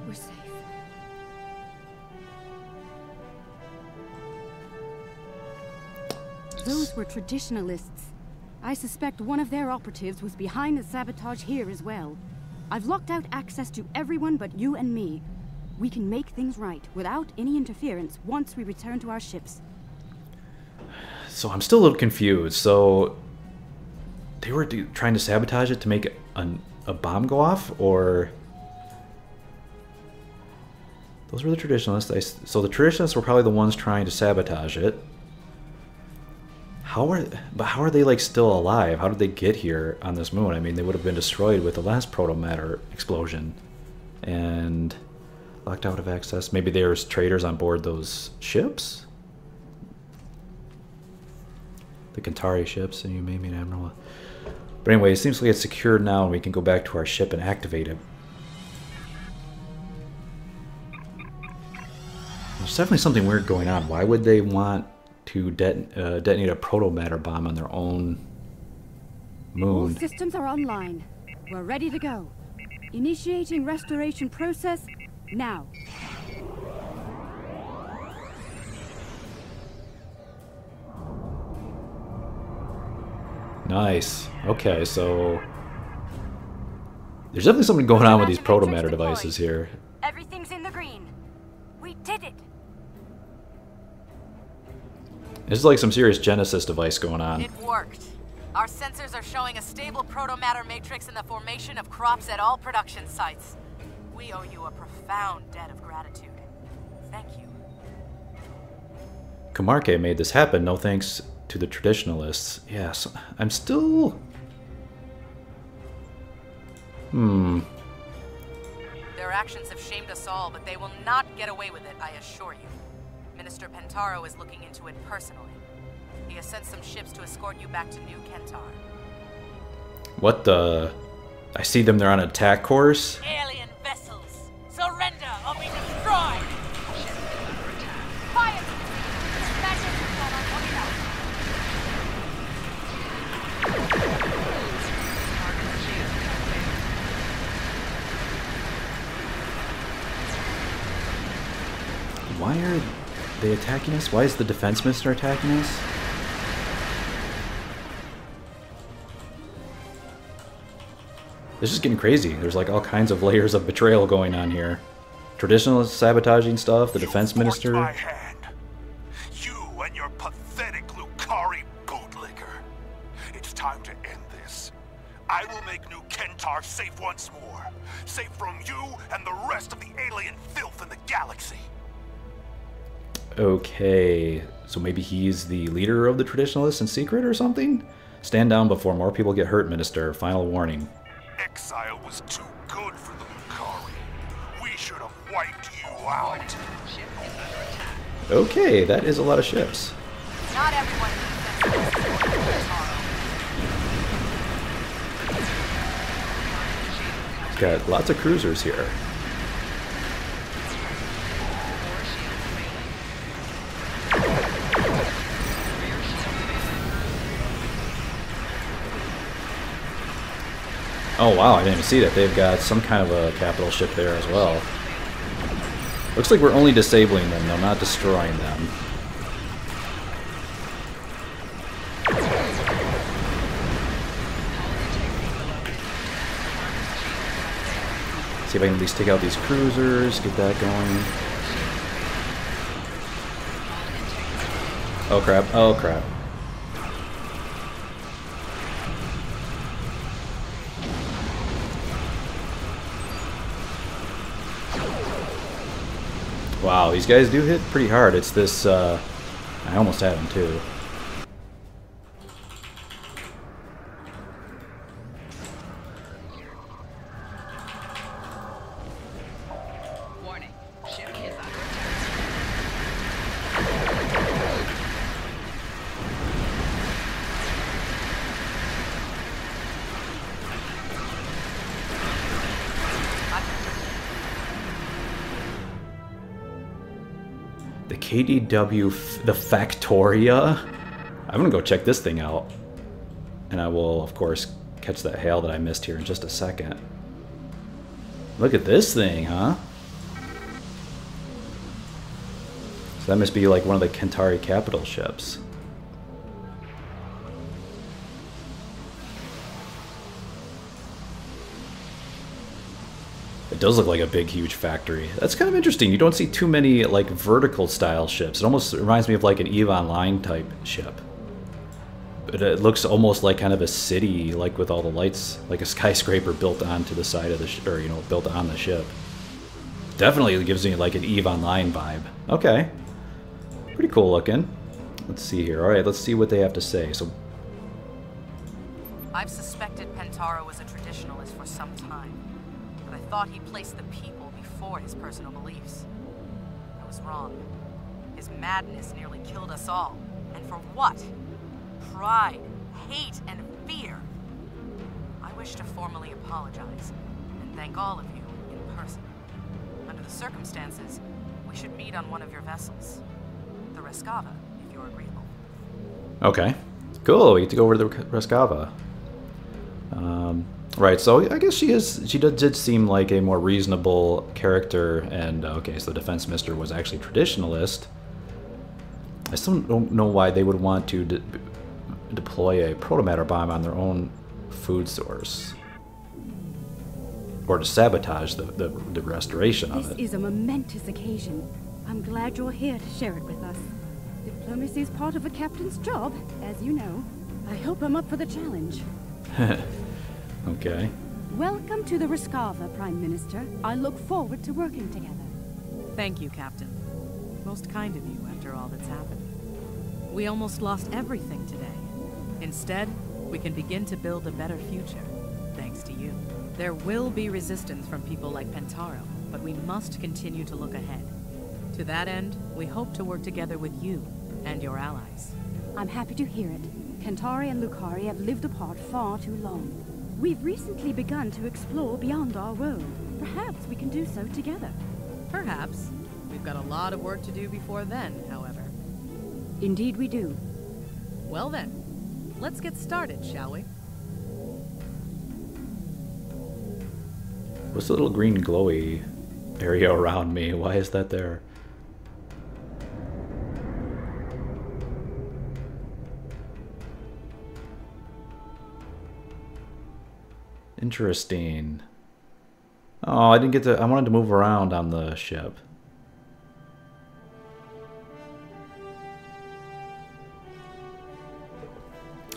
We're safe. Those were traditionalists. I suspect one of their operatives was behind the sabotage here as well. I've locked out access to everyone but you and me. We can make things right without any interference once we return to our ships. So I'm still a little confused. So they were trying to sabotage it to make a bomb go off, or Those were the traditionalists. So the traditionalists were probably the ones trying to sabotage it. How are they like still alive? How did they get here on this moon? I mean, they would have been destroyed with the last proto-matter explosion and locked out of access. Maybe there's traders on board those ships, the Kintari ships, and you made me an admiral. But anyway, it seems like it's secured now, and we can go back to our ship and activate it. There's definitely something weird going on. Why would they want to detonate a proto-matter bomb on their own moon? All systems are online. We're ready to go. Initiating restoration process now. Nice. Okay, so there's definitely something going on with these proto-matter devices here. Everything's in the green. We did it. This is like some serious Genesis device going on. It worked. Our sensors are showing a stable proto-matter matrix in the formation of crops at all production sites. We owe you a profound debt of gratitude. Thank you. Kamarke made this happen, no thanks to the traditionalists. Yes, I'm still... Their actions have shamed us all, but they will not get away with it, I assure you. Minister Kintaro is looking into it personally. He has sent some ships to escort you back to New Kentar. What the... I see them, they're on an attack course. Alien vessels! Surrender or be destroyed! Fire! Why are they attacking us? Why is the defense minister attacking us? This is getting crazy. There's like all kinds of layers of betrayal going on here. Traditionalists sabotaging stuff, the defense minister. My hand. You and your pathetic Lucari bootlicker. It's time to end this. I will make New Kentar safe once more. Safe from you and the rest of the alien filth in the galaxy. Okay, so maybe he's the leader of the traditionalists in secret or something? Stand down before more people get hurt, Minister. Final warning. Exile was too good for the Lucari. We should have wiped you out. Okay, that is a lot of ships. Not everyone Got lots of cruisers here. Oh wow, I didn't even see that. They've got some kind of a capital ship there as well. Looks like we're only disabling them, though, not destroying them. See if I can at least take out these cruisers, get that going. Oh crap, oh crap. Wow, these guys do hit pretty hard. It's this, I almost had him too. Warning. Ship is under The KDW, the Factoria. I'm gonna go check this thing out. And I will, of course, catch that hail that I missed here in just a second. Look at this thing, huh? So that must be like one of the Kintari capital ships. It does look like a big, huge factory. That's kind of interesting. You don't see too many like vertical style ships. It almost reminds me of like an EVE Online type ship. But it looks almost like kind of a city, like with all the lights, like a skyscraper built onto the side of the ship, or you know, built on the ship. Definitely gives me like an EVE Online vibe. Okay. Pretty cool looking. Let's see here. Alright, let's see what they have to say. So, I've suspected Kintaro was a traditionalist for some time, but I thought he placed the people before his personal beliefs. I was wrong. His madness nearly killed us all. And for what? Pride, hate, and fear. I wish to formally apologize and thank all of you in person. Under the circumstances, we should meet on one of your vessels. The Rescava, if you're agreeable. okay. Cool, we get to go over to the Rescava. Right, so I guess she did seem like a more reasonable character, and okay, so the Defense Minister was actually traditionalist. I still don't know why they would want to deploy a protomatter bomb on their own food source. Or to sabotage the restoration of it. This is a momentous occasion. I'm glad you're here to share it with us. Diplomacy is part of a captain's job, as you know. I hope I'm up for the challenge. Okay. Welcome to the Rescava, Prime Minister. I look forward to working together. Thank you, Captain. Most kind of you after all that's happened. We almost lost everything today. Instead, we can begin to build a better future, thanks to you. There will be resistance from people like Kintaro, but we must continue to look ahead. To that end, we hope to work together with you and your allies. I'm happy to hear it. Kintari and Lucari have lived apart far too long. We've recently begun to explore beyond our world. Perhaps we can do so together. Perhaps. We've got a lot of work to do before then, however. Indeed we do. Well then, let's get started, shall we? What's the little green glowy area around me? Why is that there? Interesting. Oh, I didn't get to... I wanted to move around on the ship.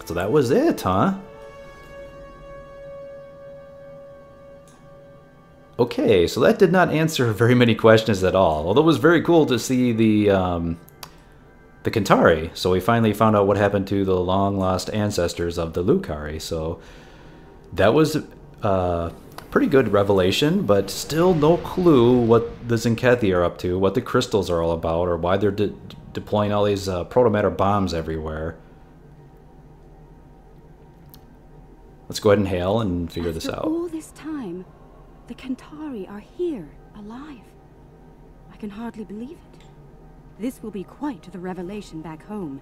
So that was it, huh? Okay, so that did not answer very many questions at all. Although it was very cool to see the Kintari. So we finally found out what happened to the long-lost ancestors of the Lucari. So that was a pretty good revelation, but still no clue what the Zinkethi are up to, what the crystals are all about, or why they're deploying all these protomatter bombs everywhere. Let's go ahead and hail and figure this out. All this time, the Kintari are here, alive. I can hardly believe it. This will be quite the revelation back home.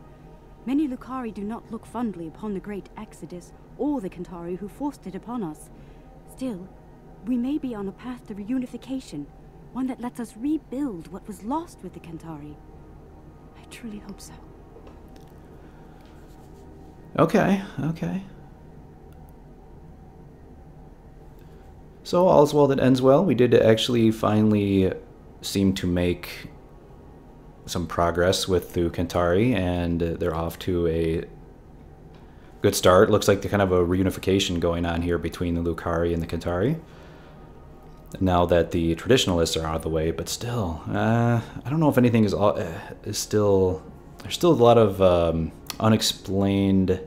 Many Lucari do not look fondly upon the great Exodus or the Kintari who forced it upon us. Still, we may be on a path to reunification, one that lets us rebuild what was lost with the Kintari. I truly hope so. Okay, okay. So all's well that ends well. We did actually finally seem to make some progress with the Kintari, and they're off to a good start. Looks like the kind of a reunification going on here between the Lucari and the Kintari. Now that the traditionalists are out of the way, but still, I don't know if anything is still. There's still a lot of unexplained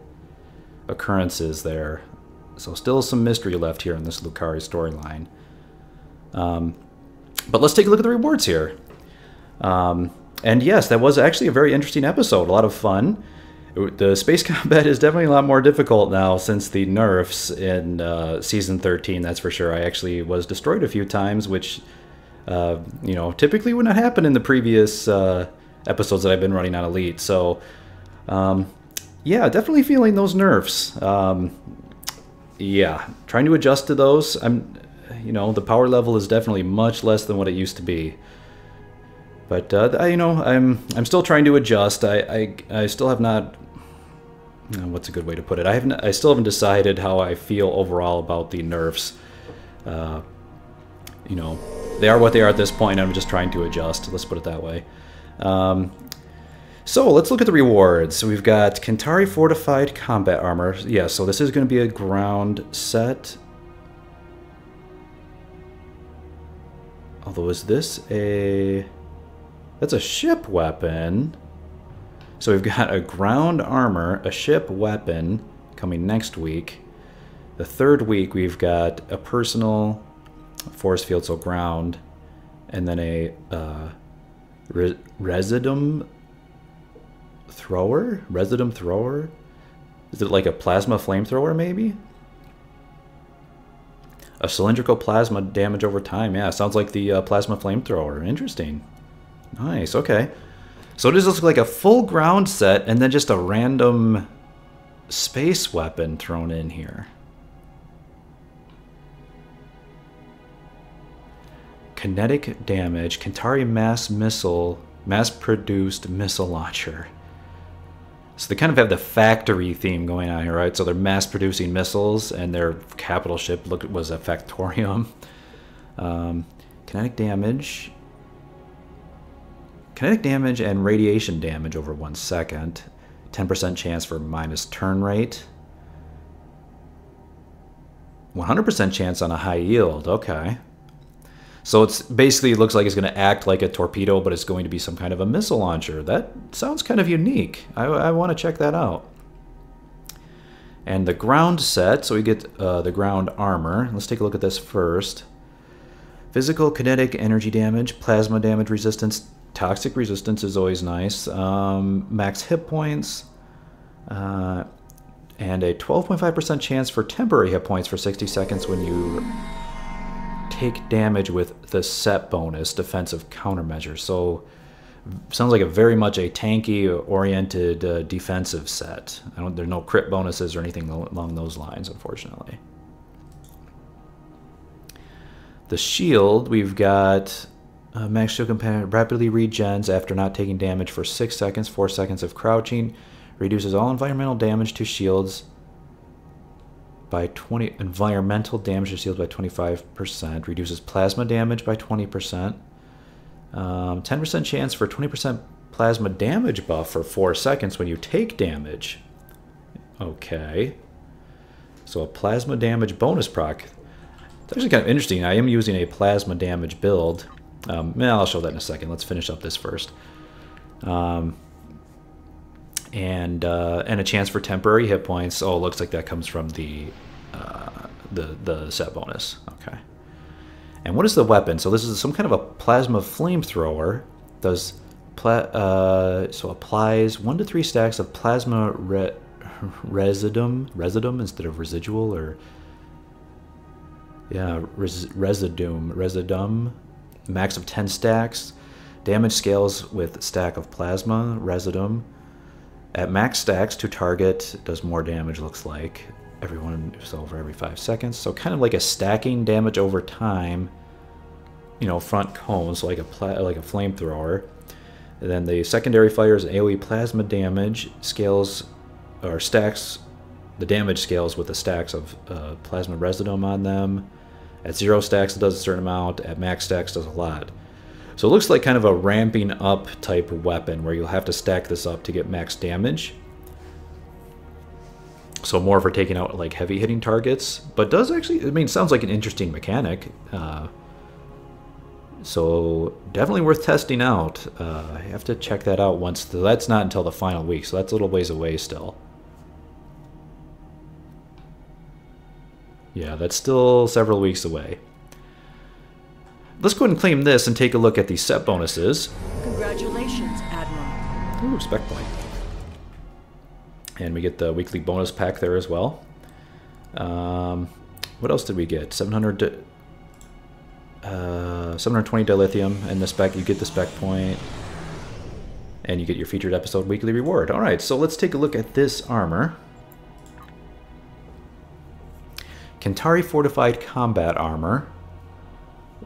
occurrences there. So still some mystery left here in this Lucari storyline. But let's take a look at the rewards here. And yes, that was actually a very interesting episode. A lot of fun. The space combat is definitely a lot more difficult now since the nerfs in Season 13, that's for sure. I actually was destroyed a few times, which, you know, typically would not happen in the previous episodes that I've been running on Elite. So, yeah, definitely feeling those nerfs. Yeah, trying to adjust to those. You know, the power level is definitely much less than what it used to be. But you know, I'm still trying to adjust. I still have not. What's a good way to put it? I still haven't decided how I feel overall about the nerfs. You know, they are what they are at this point. I'm just trying to adjust. Let's put it that way. So let's look at the rewards. So we've got Kintari Fortified Combat Armor. Yeah, so this is going to be a ground set. Although, is this a... That's a ship weapon. So we've got a ground armor, a ship weapon coming next week. The third week we've got a personal force field, so ground, and then a Residue thrower? Residue thrower? Is it like a plasma flamethrower maybe? A cylindrical plasma damage over time. Yeah, sounds like the plasma flamethrower. Interesting. Nice, okay. So this looks like a full ground set and then just a random space weapon thrown in here. Kinetic damage, Kintari mass-produced missile launcher. So they kind of have the factory theme going on here, right? So they're mass-producing missiles, and their capital ship was a Factorium. Kinetic damage and radiation damage over 1 second. 10% chance for minus turn rate. 100% chance on a high yield. Okay. So it's basically, it looks like it's going to act like a torpedo, but it's going to be some kind of a missile launcher. That sounds kind of unique. I want to check that out. And the ground set, so we get the ground armor. Let's take a look at this first. Physical, kinetic, energy damage, plasma damage resistance, toxic resistance is always nice. Max hit points, and a 12.5% chance for temporary hit points for 60 seconds when you take damage with the set bonus, defensive countermeasure. So sounds like very much a tanky oriented defensive set. There's no crit bonuses or anything along those lines, unfortunately. The shield, we've got max shield component rapidly regens after not taking damage for 6 seconds, 4 seconds of crouching, reduces all environmental damage to shields by 20, environmental damage to shields by 25%, reduces plasma damage by 20%, 10% chance for 20% plasma damage buff for 4 seconds when you take damage. Okay. So a plasma damage bonus proc. It's actually kind of interesting. I am using a plasma damage build. I'll show that in a second. Let's finish up this first. And a chance for temporary hit points. Oh, it looks like that comes from the set bonus. Okay. And what is the weapon? So this is some kind of a plasma flamethrower. Does so applies 1 to 3 stacks of plasma residue instead of residual, or yeah, residue. Max of 10 stacks. Damage scales with stack of plasma residue. At max stacks to target, does more damage, looks like. Over every 5 seconds. So kind of like a stacking damage over time, you know, front cone, so like a flamethrower. And then the secondary fires AoE plasma damage scales, or stacks, the damage scales with the stacks of plasma residue on them. At 0 stacks it does a certain amount, at max stacks does a lot. So it looks like kind of a ramping up type weapon where you'll have to stack this up to get max damage. So more for taking out like heavy hitting targets, but does actually, I mean, sounds like an interesting mechanic. So definitely worth testing out. I have to check that out once. That's not until the final week, so that's a little ways away still. Yeah, that's still several weeks away. Let's go ahead and claim this and take a look at the set bonuses. Congratulations, Admiral. Ooh, spec point. And we get the weekly bonus pack there as well. What else did we get? 720 dilithium in the spec. You get the spec point. And you get your featured episode weekly reward. Alright, so let's take a look at this armor. Kintari Fortified Combat Armor.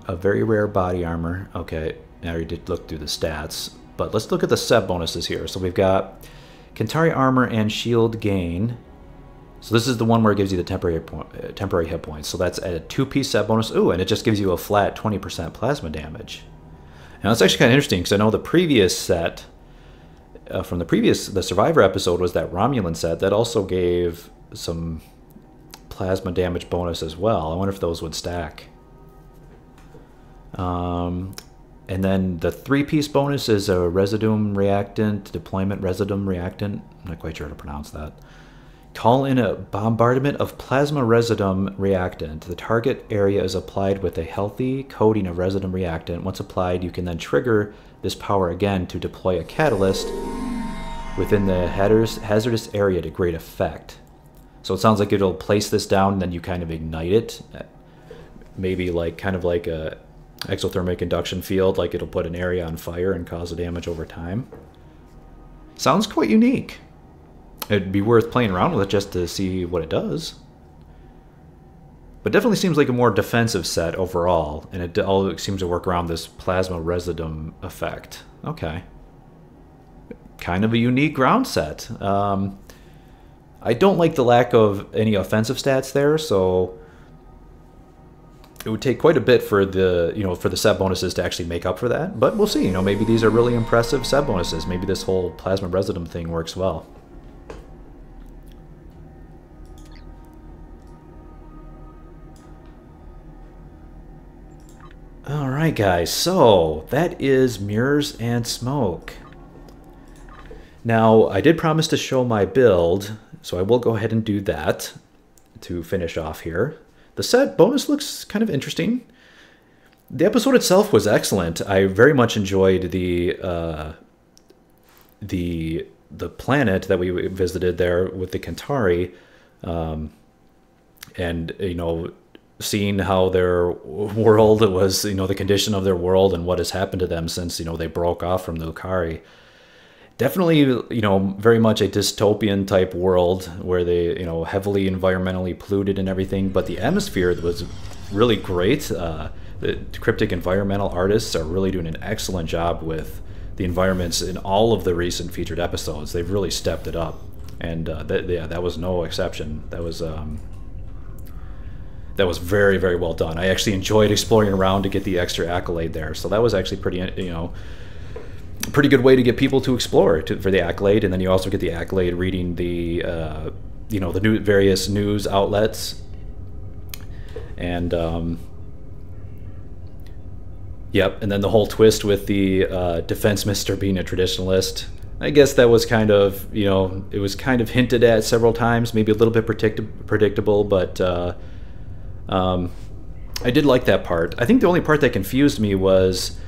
A very rare body armor. Okay, now we did look through the stats. But let's look at the set bonuses here. So we've got Kintari Armor and Shield Gain. So this is the one where it gives you the temporary hit points. So that's a 2-piece set bonus. Ooh, and it just gives you a flat 20% plasma damage. Now it's actually kind of interesting because I know the previous set, from the Survivor episode, was that Romulan set that also gave some plasma damage bonus as well. I wonder if those would stack. And then the 3-piece bonus is a Residue Reactant, Deployment Residue Reactant. I'm not quite sure how to pronounce that. Call in a Bombardment of Plasma Residue Reactant. The target area is applied with a healthy coating of Residue Reactant. Once applied, you can then trigger this power again to deploy a catalyst within the hazardous area to great effect. So it sounds like it'll place this down and then you kind of ignite it. Maybe like kind of like a exothermic induction field, like it'll put an area on fire and cause the damage over time. Sounds quite unique. It'd be worth playing around with it just to see what it does. But definitely seems like a more defensive set overall, and it all seems to work around this plasma residue effect. Okay. Kind of a unique ground set. I don't like the lack of any offensive stats there, so it would take quite a bit for the, for the set bonuses to actually make up for that. But we'll see. Maybe these are really impressive set bonuses. Maybe this whole plasma residue thing works well. Alright guys, so that is Mirrors and Smoke. Now, I did promise to show my build, so I will go ahead and do that to finish off here. The set bonus looks kind of interesting. The episode itself was excellent. I very much enjoyed the planet that we visited there with the Kintari, and seeing how their world was, the condition of their world and what has happened to them since they broke off from the Lucari. Definitely, very much a dystopian type world where they, heavily environmentally polluted and everything. But the atmosphere was really great. The cryptic environmental artists are really doing an excellent job with the environments in all of the recent featured episodes. They've really stepped it up, and that was no exception. That was very, very well done. I actually enjoyed exploring around to get the extra accolade there. So that was actually pretty good way to get people to explore for the accolade, and then you also get the accolade reading the the various news outlets, and yep, and then the whole twist with the defense minister being a traditionalist. I guess that was kind of it was kind of hinted at several times, maybe a little bit predictable, but I did like that part. I think the only part that confused me was,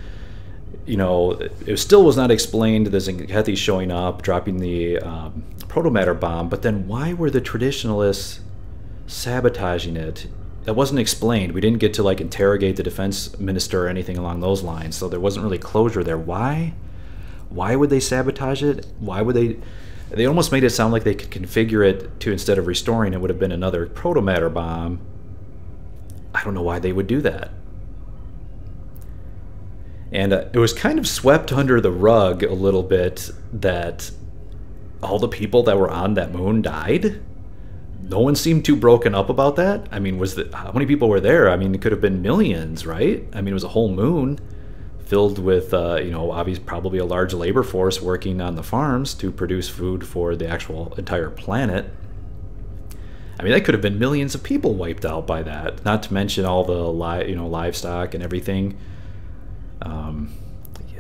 it still was not explained, the Zenkethi showing up, dropping the protomatter bomb, but then why were the traditionalists sabotaging it? That wasn't explained. We didn't get to interrogate the defense minister or anything along those lines, so there wasn't really closure there. Why would they sabotage it? Why would they almost made it sound like they could configure it to, instead of restoring it, would have been another protomatter bomb. I don't know why they would do that. And it was kind of swept under the rug a little bit that all the people that were on that moon died. No one seemed too broken up about that. I mean, how many people were there? I mean, it could have been millions, right? I mean, it was a whole moon filled with, obviously probably a large labor force working on the farms to produce food for the actual entire planet. I mean, that could have been millions of people wiped out by that. Not to mention all the livestock and everything.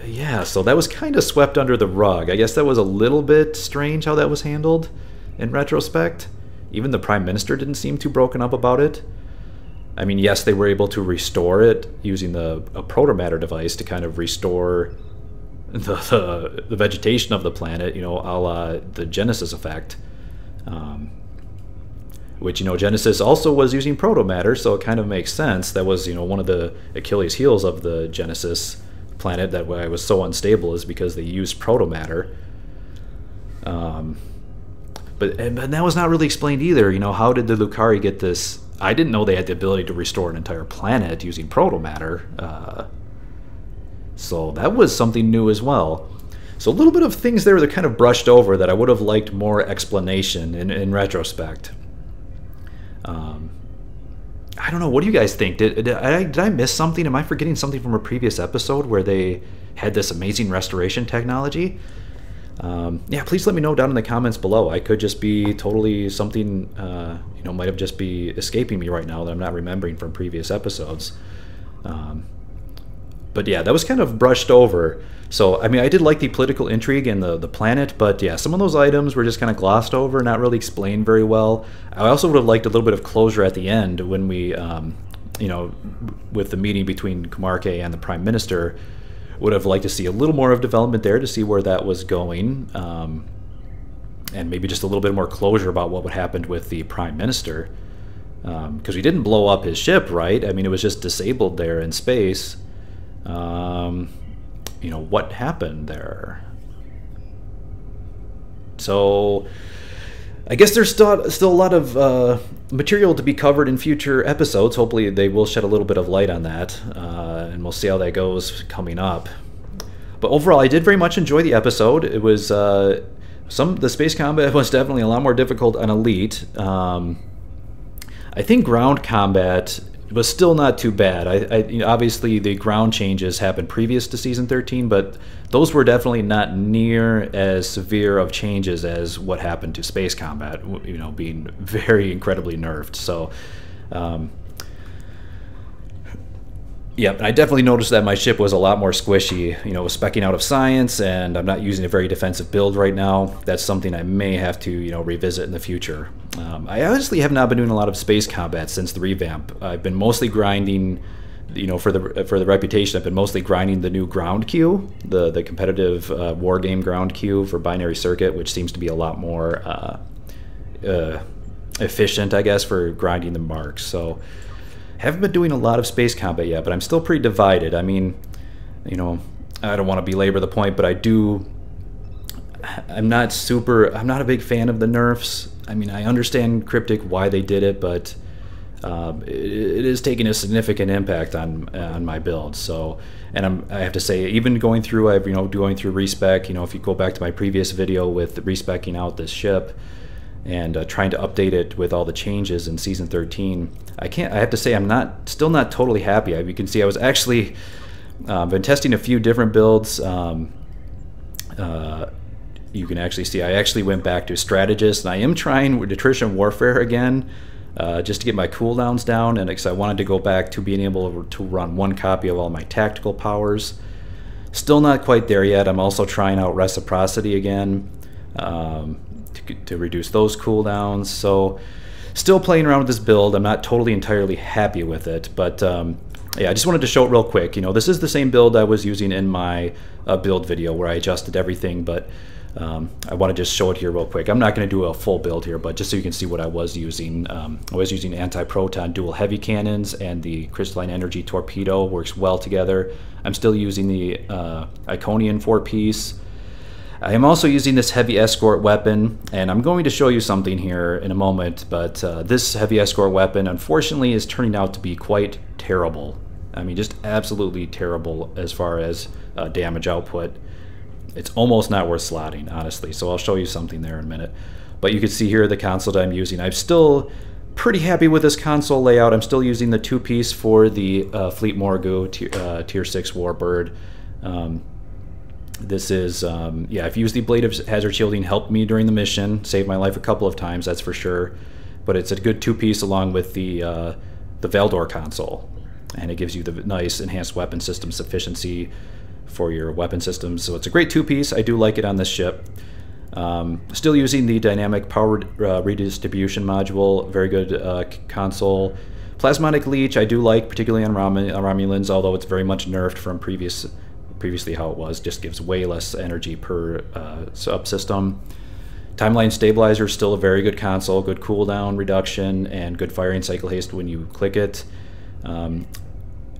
Yeah, so that was kind of swept under the rug. I guess that was a little bit strange how that was handled in retrospect. Even the Prime Minister didn't seem too broken up about it. I mean, yes, they were able to restore it using a protomatter device to kind of restore the vegetation of the planet, a la the Genesis effect. Which, Genesis also was using protomatter, so it kind of makes sense. That was, one of the Achilles heels of the Genesis planet, that why it was so unstable, is because they used protomatter. But that was not really explained either. How did the Lucari get this? I didn't know they had the ability to restore an entire planet using protomatter. So that was something new as well. So a little bit of things there that kind of brushed over that I would have liked more explanation in retrospect. I don't know. What do you guys think? Did I miss something? Am I forgetting something from a previous episode where they had this amazing restoration technology? Yeah, please let me know down in the comments below. I could just be totally something, might have just be escaping me right now that I'm not remembering from previous episodes. But yeah, please let me know down in the comments below. I could just be totally something, might have just be escaping me right now that I'm not remembering from previous episodes. Yeah, please let me know down in the comments below. I could just be totally something, might have just be escaping me right now that I'm not remembering from previous episodes. But yeah, that was kind of brushed over. So, I mean, I did like the political intrigue and the planet, but yeah, some of those items were just kind of glossed over, not really explained very well. I also would have liked a little bit of closure at the end when we, you know, with the meeting between Kumarke and the Prime Minister. Would have liked to see a little more of development there to see where that was going, and maybe just a little bit more closure about what would happen with the Prime Minister, because we didn't blow up his ship, right? I mean, it was just disabled there in space. You know, what happened there? So I guess there's still a lot of material to be covered in future episodes. Hopefully they will shed a little bit of light on that, and we'll see how that goes coming up. But overall, I did very much enjoy the episode. It was the space combat was definitely a lot more difficult on Elite. I think ground combat was still not too bad. You know, obviously the ground changes happened previous to Season 13, but those were definitely not near as severe of changes as what happened to space combat, you know, being very incredibly nerfed. So, yeah, and I definitely noticed that my ship was a lot more squishy. You know, it was speccing out of science, and I'm not using a very defensive build right now. That's something I may have to, you know, revisit in the future. I honestly have not been doing a lot of space combat since the revamp. I've been mostly grinding, you know, for the reputation. I've been mostly grinding the new ground queue, the competitive war game ground queue for Binary Circuit, which seems to be a lot more efficient, I guess, for grinding the marks. So haven't been doing a lot of space combat yet, but I'm still pretty divided. I mean, you know, I don't want to belabor the point, but I'm not a big fan of the nerfs. I mean, I understand Cryptic why they did it, but it is taking a significant impact on my build. So, and I have to say, even going through respec, you know, if you go back to my previous video with respecing out this ship and trying to update it with all the changes in Season 13, I have to say, I'm still not totally happy. You can see I was actually been testing a few different builds. You can actually see I actually went back to Strategist, and I am trying with Attrition Warfare again, just to get my cooldowns down, and because I wanted to go back to being able to run one copy of all my tactical powers. Still not quite there yet. I'm also trying out Reciprocity again to reduce those cooldowns. So still playing around with this build. I'm not totally entirely happy with it, but yeah, I just wanted to show it real quick. You know, this is the same build I was using in my build video where I adjusted everything, but I want to just show it here real quick. I'm not going to do a full build here, but just so you can see what I was using. I was using anti-proton dual heavy cannons, and the crystalline energy torpedo works well together. I'm still using the Iconian 4-piece. I am also using this heavy escort weapon, and I'm going to show you something here in a moment, but this heavy escort weapon unfortunately is turning out to be quite terrible. I mean, just absolutely terrible as far as damage output. It's almost not worth slotting, honestly, so I'll show you something there in a minute. But you can see here the console that I'm using. I'm still pretty happy with this console layout. I'm still using the 2-piece for the Fleet Morgu Tier 6 Warbird. This is, yeah, I've used the Blade of Hazard Shielding, helped me during the mission, saved my life a couple of times, that's for sure. But it's a good 2-piece along with the Valdor console. And it gives you the nice enhanced weapon system sufficiency for your weapon systems. So it's a great 2-piece. I do like it on this ship. Still using the dynamic power redistribution module. Very good console. Plasmonic Leech I do like, particularly on Romulans, although it's very much nerfed from previously how it was. Just gives way less energy per subsystem. Timeline Stabilizer, still a very good console. Good cooldown reduction and good firing cycle haste when you click it.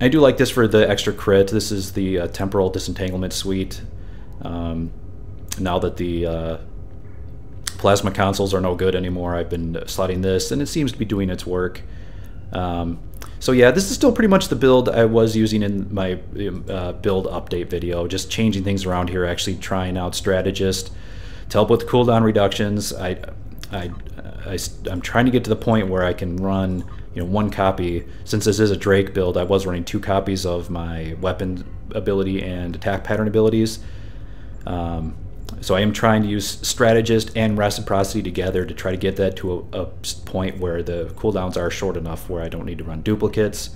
I do like this for the extra crit. This is the Temporal Disentanglement Suite. Now that the plasma consoles are no good anymore, I've been slotting this, and it seems to be doing its work. So yeah, this is still pretty much the build I was using in my build update video, just changing things around here, actually trying out Strategist to help with cooldown reductions. I'm trying to get to the point where I can run, you know, one copy. Since this is a Drake build, I was running 2 copies of my weapon ability and attack pattern abilities. So I am trying to use Strategist and Reciprocity together to try to get that to a point where the cooldowns are short enough where I don't need to run duplicates.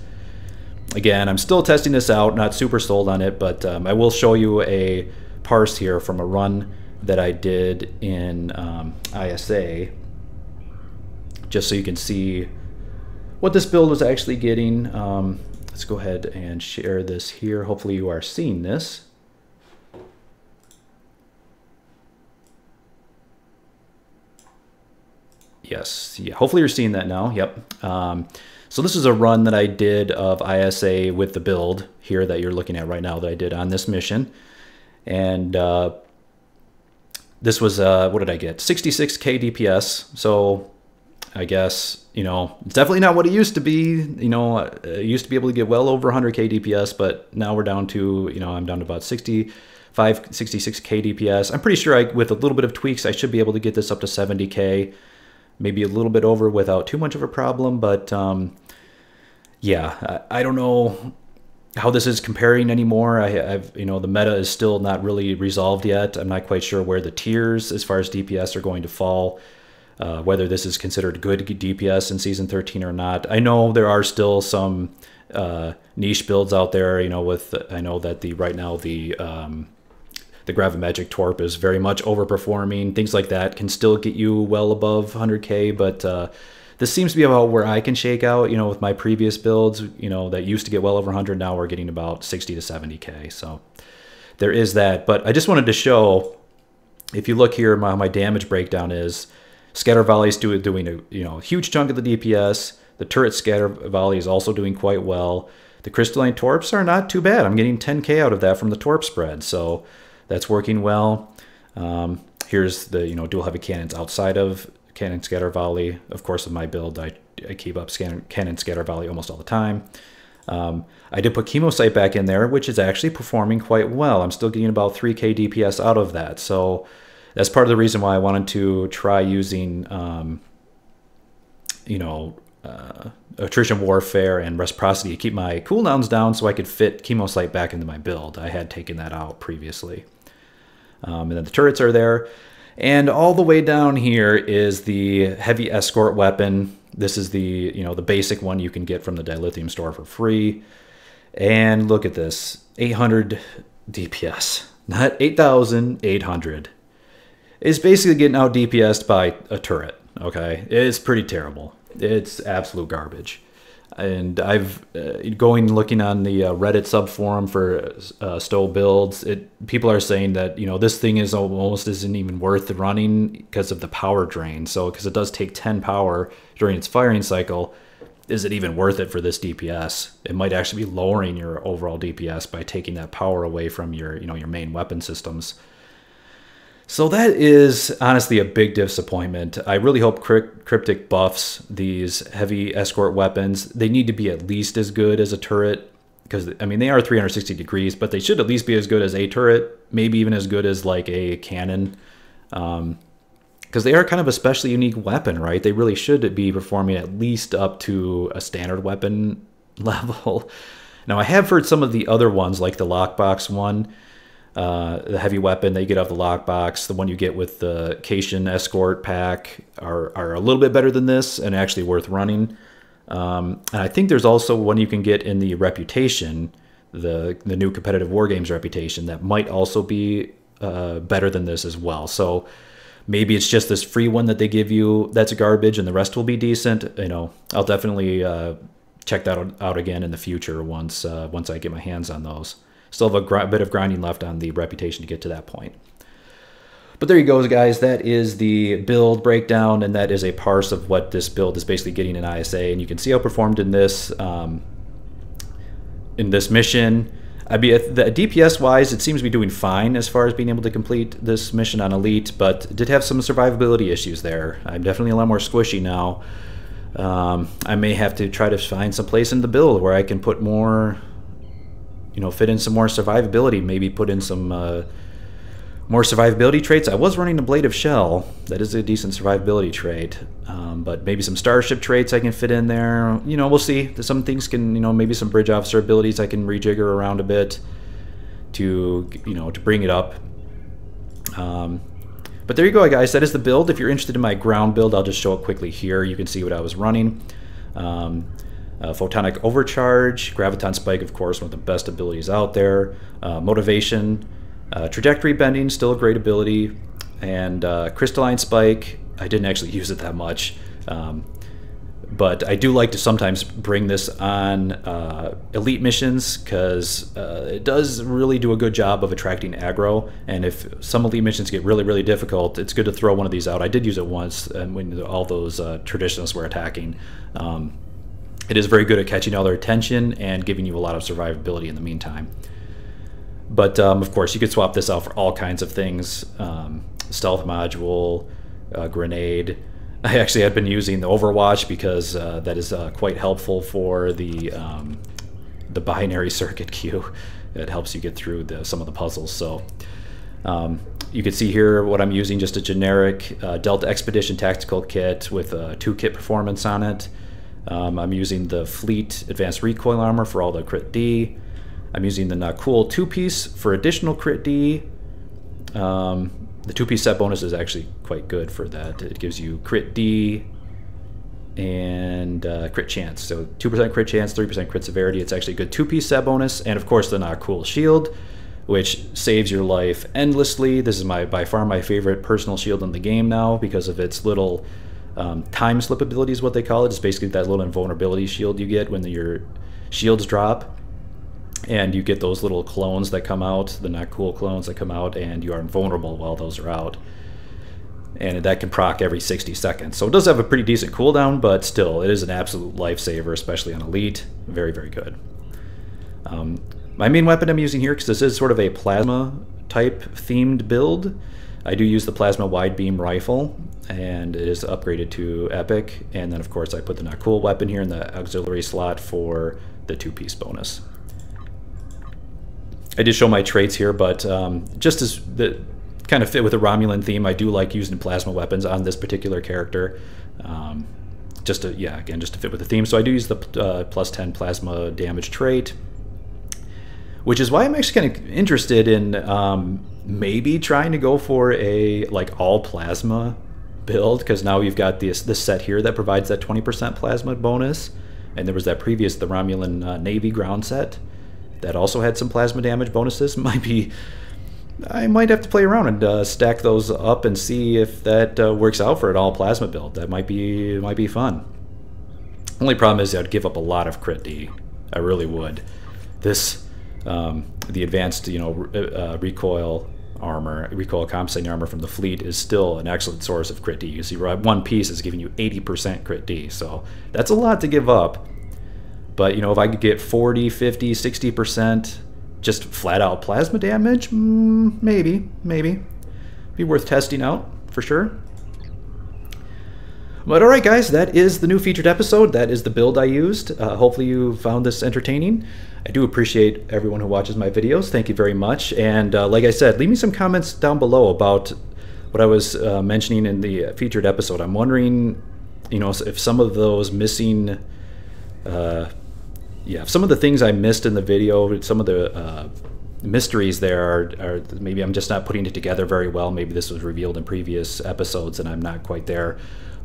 again, I'm still testing this out, not super sold on it, but I will show you a parse here from a run that I did in ISA, just so you can see what this build was actually getting. Let's go ahead and share this here. Hopefully you are seeing this. Yes, yeah, hopefully you're seeing that now. Yep. So this is a run that I did of ISA with the build here that you're looking at right now that I did on this mission. And this was, what did I get? 66k DPS. So I guess, you know, it's definitely not what it used to be. You know, I used to be able to get well over 100k DPS, but now we're down to, you know, I'm down to about 66k DPS. I'm pretty sure with a little bit of tweaks, I should be able to get this up to 70k. Maybe a little bit over without too much of a problem, but yeah, I don't know how this is comparing anymore. I've you know, the meta is still not really resolved yet. I'm not quite sure where the tiers as far as DPS are going to fall, whether this is considered good DPS in Season 13 or not. I know there are still some niche builds out there, you know, with, I know that right now the Gravimagic Torp is very much overperforming. Things like that can still get you well above 100k, but this seems to be about where I can shake out, you know, with my previous builds, you know, that used to get well over 100. Now we're getting about 60 to 70k. So there is that. But I just wanted to show, if you look here, my damage breakdown is Scatter Volley is doing a, you know, huge chunk of the DPS. The turret Scatter Volley is also doing quite well. The Crystalline Torps are not too bad. I'm getting 10k out of that from the Torp spread. So that's working well. Here's the, you know, dual heavy cannons outside of Cannon Scatter Volley. Of course, with my build, I keep up Cannon Scatter Volley almost all the time. I did put Chemosight back in there, which is actually performing quite well. I'm still getting about 3k DPS out of that. So that's part of the reason why I wanted to try using, you know, Attrition Warfare and Reciprocity to keep my cooldowns down so I could fit Chemosight back into my build. I had taken that out previously. And then the turrets are there. And all the way down here is the heavy escort weapon. This is the, you know, the basic one you can get from the Dilithium store for free. And look at this, 800 DPS, not 8,800. It's basically getting out DPS'd by a turret, okay? It's pretty terrible. It's absolute garbage. And I've looking on the Reddit subforum for Stowe builds. People are saying that, you know, this thing is almost isn't even worth running because of the power drain. So because it does take 10 power during its firing cycle, is it even worth it for this DPS? It might actually be lowering your overall DPS by taking that power away from your, you know, your main weapon systems. So that is honestly a big disappointment. I really hope Cryptic buffs these heavy escort weapons. They need to be at least as good as a turret, because, I mean, they are 360 degrees, but they should at least be as good as a turret, maybe even as good as like a cannon, because they are kind of a specially unique weapon, right? They really should be performing at least up to a standard weapon level. Now, I have heard some of the other ones, like the lockbox one, the heavy weapon that you get off the lockbox, the one you get with the Cation Escort pack, are a little bit better than this and actually worth running. And I think there's also one you can get in the Reputation, the new competitive war games Reputation, that might also be better than this as well. So maybe it's just this free one that they give you that's garbage and the rest will be decent. You know, I'll definitely check that out again in the future once I get my hands on those. Still have a bit of grinding left on the Reputation to get to that point. But there you go, guys. That is the build breakdown, and that is a parse of what this build is basically getting in ISA. And you can see how it performed in this mission. The DPS-wise, it seems to be doing fine as far as being able to complete this mission on Elite, but it did have some survivability issues there. I'm definitely a lot more squishy now. I may have to try to find some place in the build where I can put more, you know, fit in some more survivability, maybe put in some more survivability traits. I was running a Blade of Shell. That is a decent survivability trait. But maybe some Starship traits I can fit in there. You know, we'll see. Some things can, you know, maybe some Bridge Officer abilities I can rejigger around a bit to, you know, to bring it up. But there you go, guys. That is the build. If you're interested in my ground build, I'll just show it quickly here. You can see what I was running. Photonic Overcharge, Graviton Spike, of course, one of the best abilities out there. Motivation, Trajectory Bending, still a great ability. And Crystalline Spike, I didn't actually use it that much. But I do like to sometimes bring this on elite missions because it does really do a good job of attracting aggro. And if some elite missions get really, really difficult, it's good to throw one of these out. I did use it once, and when all those traditionalists were attacking. It is very good at catching all their attention and giving you a lot of survivability in the meantime. But of course, you could swap this out for all kinds of things. Stealth module, grenade. I actually had been using the Overwatch because that is quite helpful for the binary circuit queue. It helps you get through some of the puzzles. So you can see here what I'm using, just a generic Delta Expedition Tactical Kit with a 2-kit performance on it. I'm using the Fleet Advanced Recoil Armor for all the crit D. I'm using the Not Cool 2-piece for additional crit D. The 2-piece set bonus is actually quite good for that. It gives you crit D and crit chance. So 2% crit chance, 3% crit severity. It's actually a good 2-piece set bonus. And of course the Not Cool shield, which saves your life endlessly. This is by far my favorite personal shield in the game now because of its little time slip ability is what they call it. It's basically that little invulnerability shield you get when your shields drop. And you get those little clones that come out, the Not Cool clones that come out, and you are invulnerable while those are out. And that can proc every 60 seconds. So it does have a pretty decent cooldown, but still, it is an absolute lifesaver, especially on Elite. Very, very good. My main weapon I'm using here, because this is sort of a plasma-type themed build, I do use the Plasma Wide Beam Rifle, and it is upgraded to Epic. And then, of course, I put the Not Cool weapon here in the auxiliary slot for the 2-piece bonus. I did show my traits here, but just as the kind of fit with the Romulan theme, I do like using plasma weapons on this particular character. Just to fit with the theme. So I do use the plus 10 plasma damage trait, which is why I'm actually kind of interested in maybe trying to go for a all plasma build, because now you've got this set here that provides that 20% plasma bonus, and there was that previous, the Romulan Navy ground set that also had some plasma damage bonuses. I might have to play around and stack those up and see if that works out for an all plasma build. That might be fun. Only problem is I'd give up a lot of crit D. I really would. This the advanced recoil compensating armor from the Fleet is still an excellent source of crit D. You see, one piece is giving you 80% crit D, so that's a lot to give up. But, if I could get 40, 50, 60% just flat out plasma damage, maybe. Be worth testing out, for sure. But alright guys, that is the new featured episode. That is the build I used. Hopefully you found this entertaining. I do appreciate everyone who watches my videos. Thank you very much. And like I said, leave me some comments down below about what I was mentioning in the featured episode. I'm wondering, if some of those missing... some of the things I missed in the video, some of the mysteries there are maybe I'm just not putting it together very well. Maybe this was revealed in previous episodes and I'm not quite there.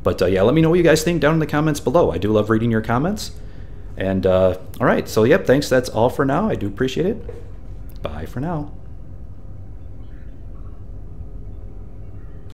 But yeah, let me know what you guys think down in the comments below. I do love reading your comments. And all right, so yep, thanks. That's all for now. I do appreciate it. Bye for now.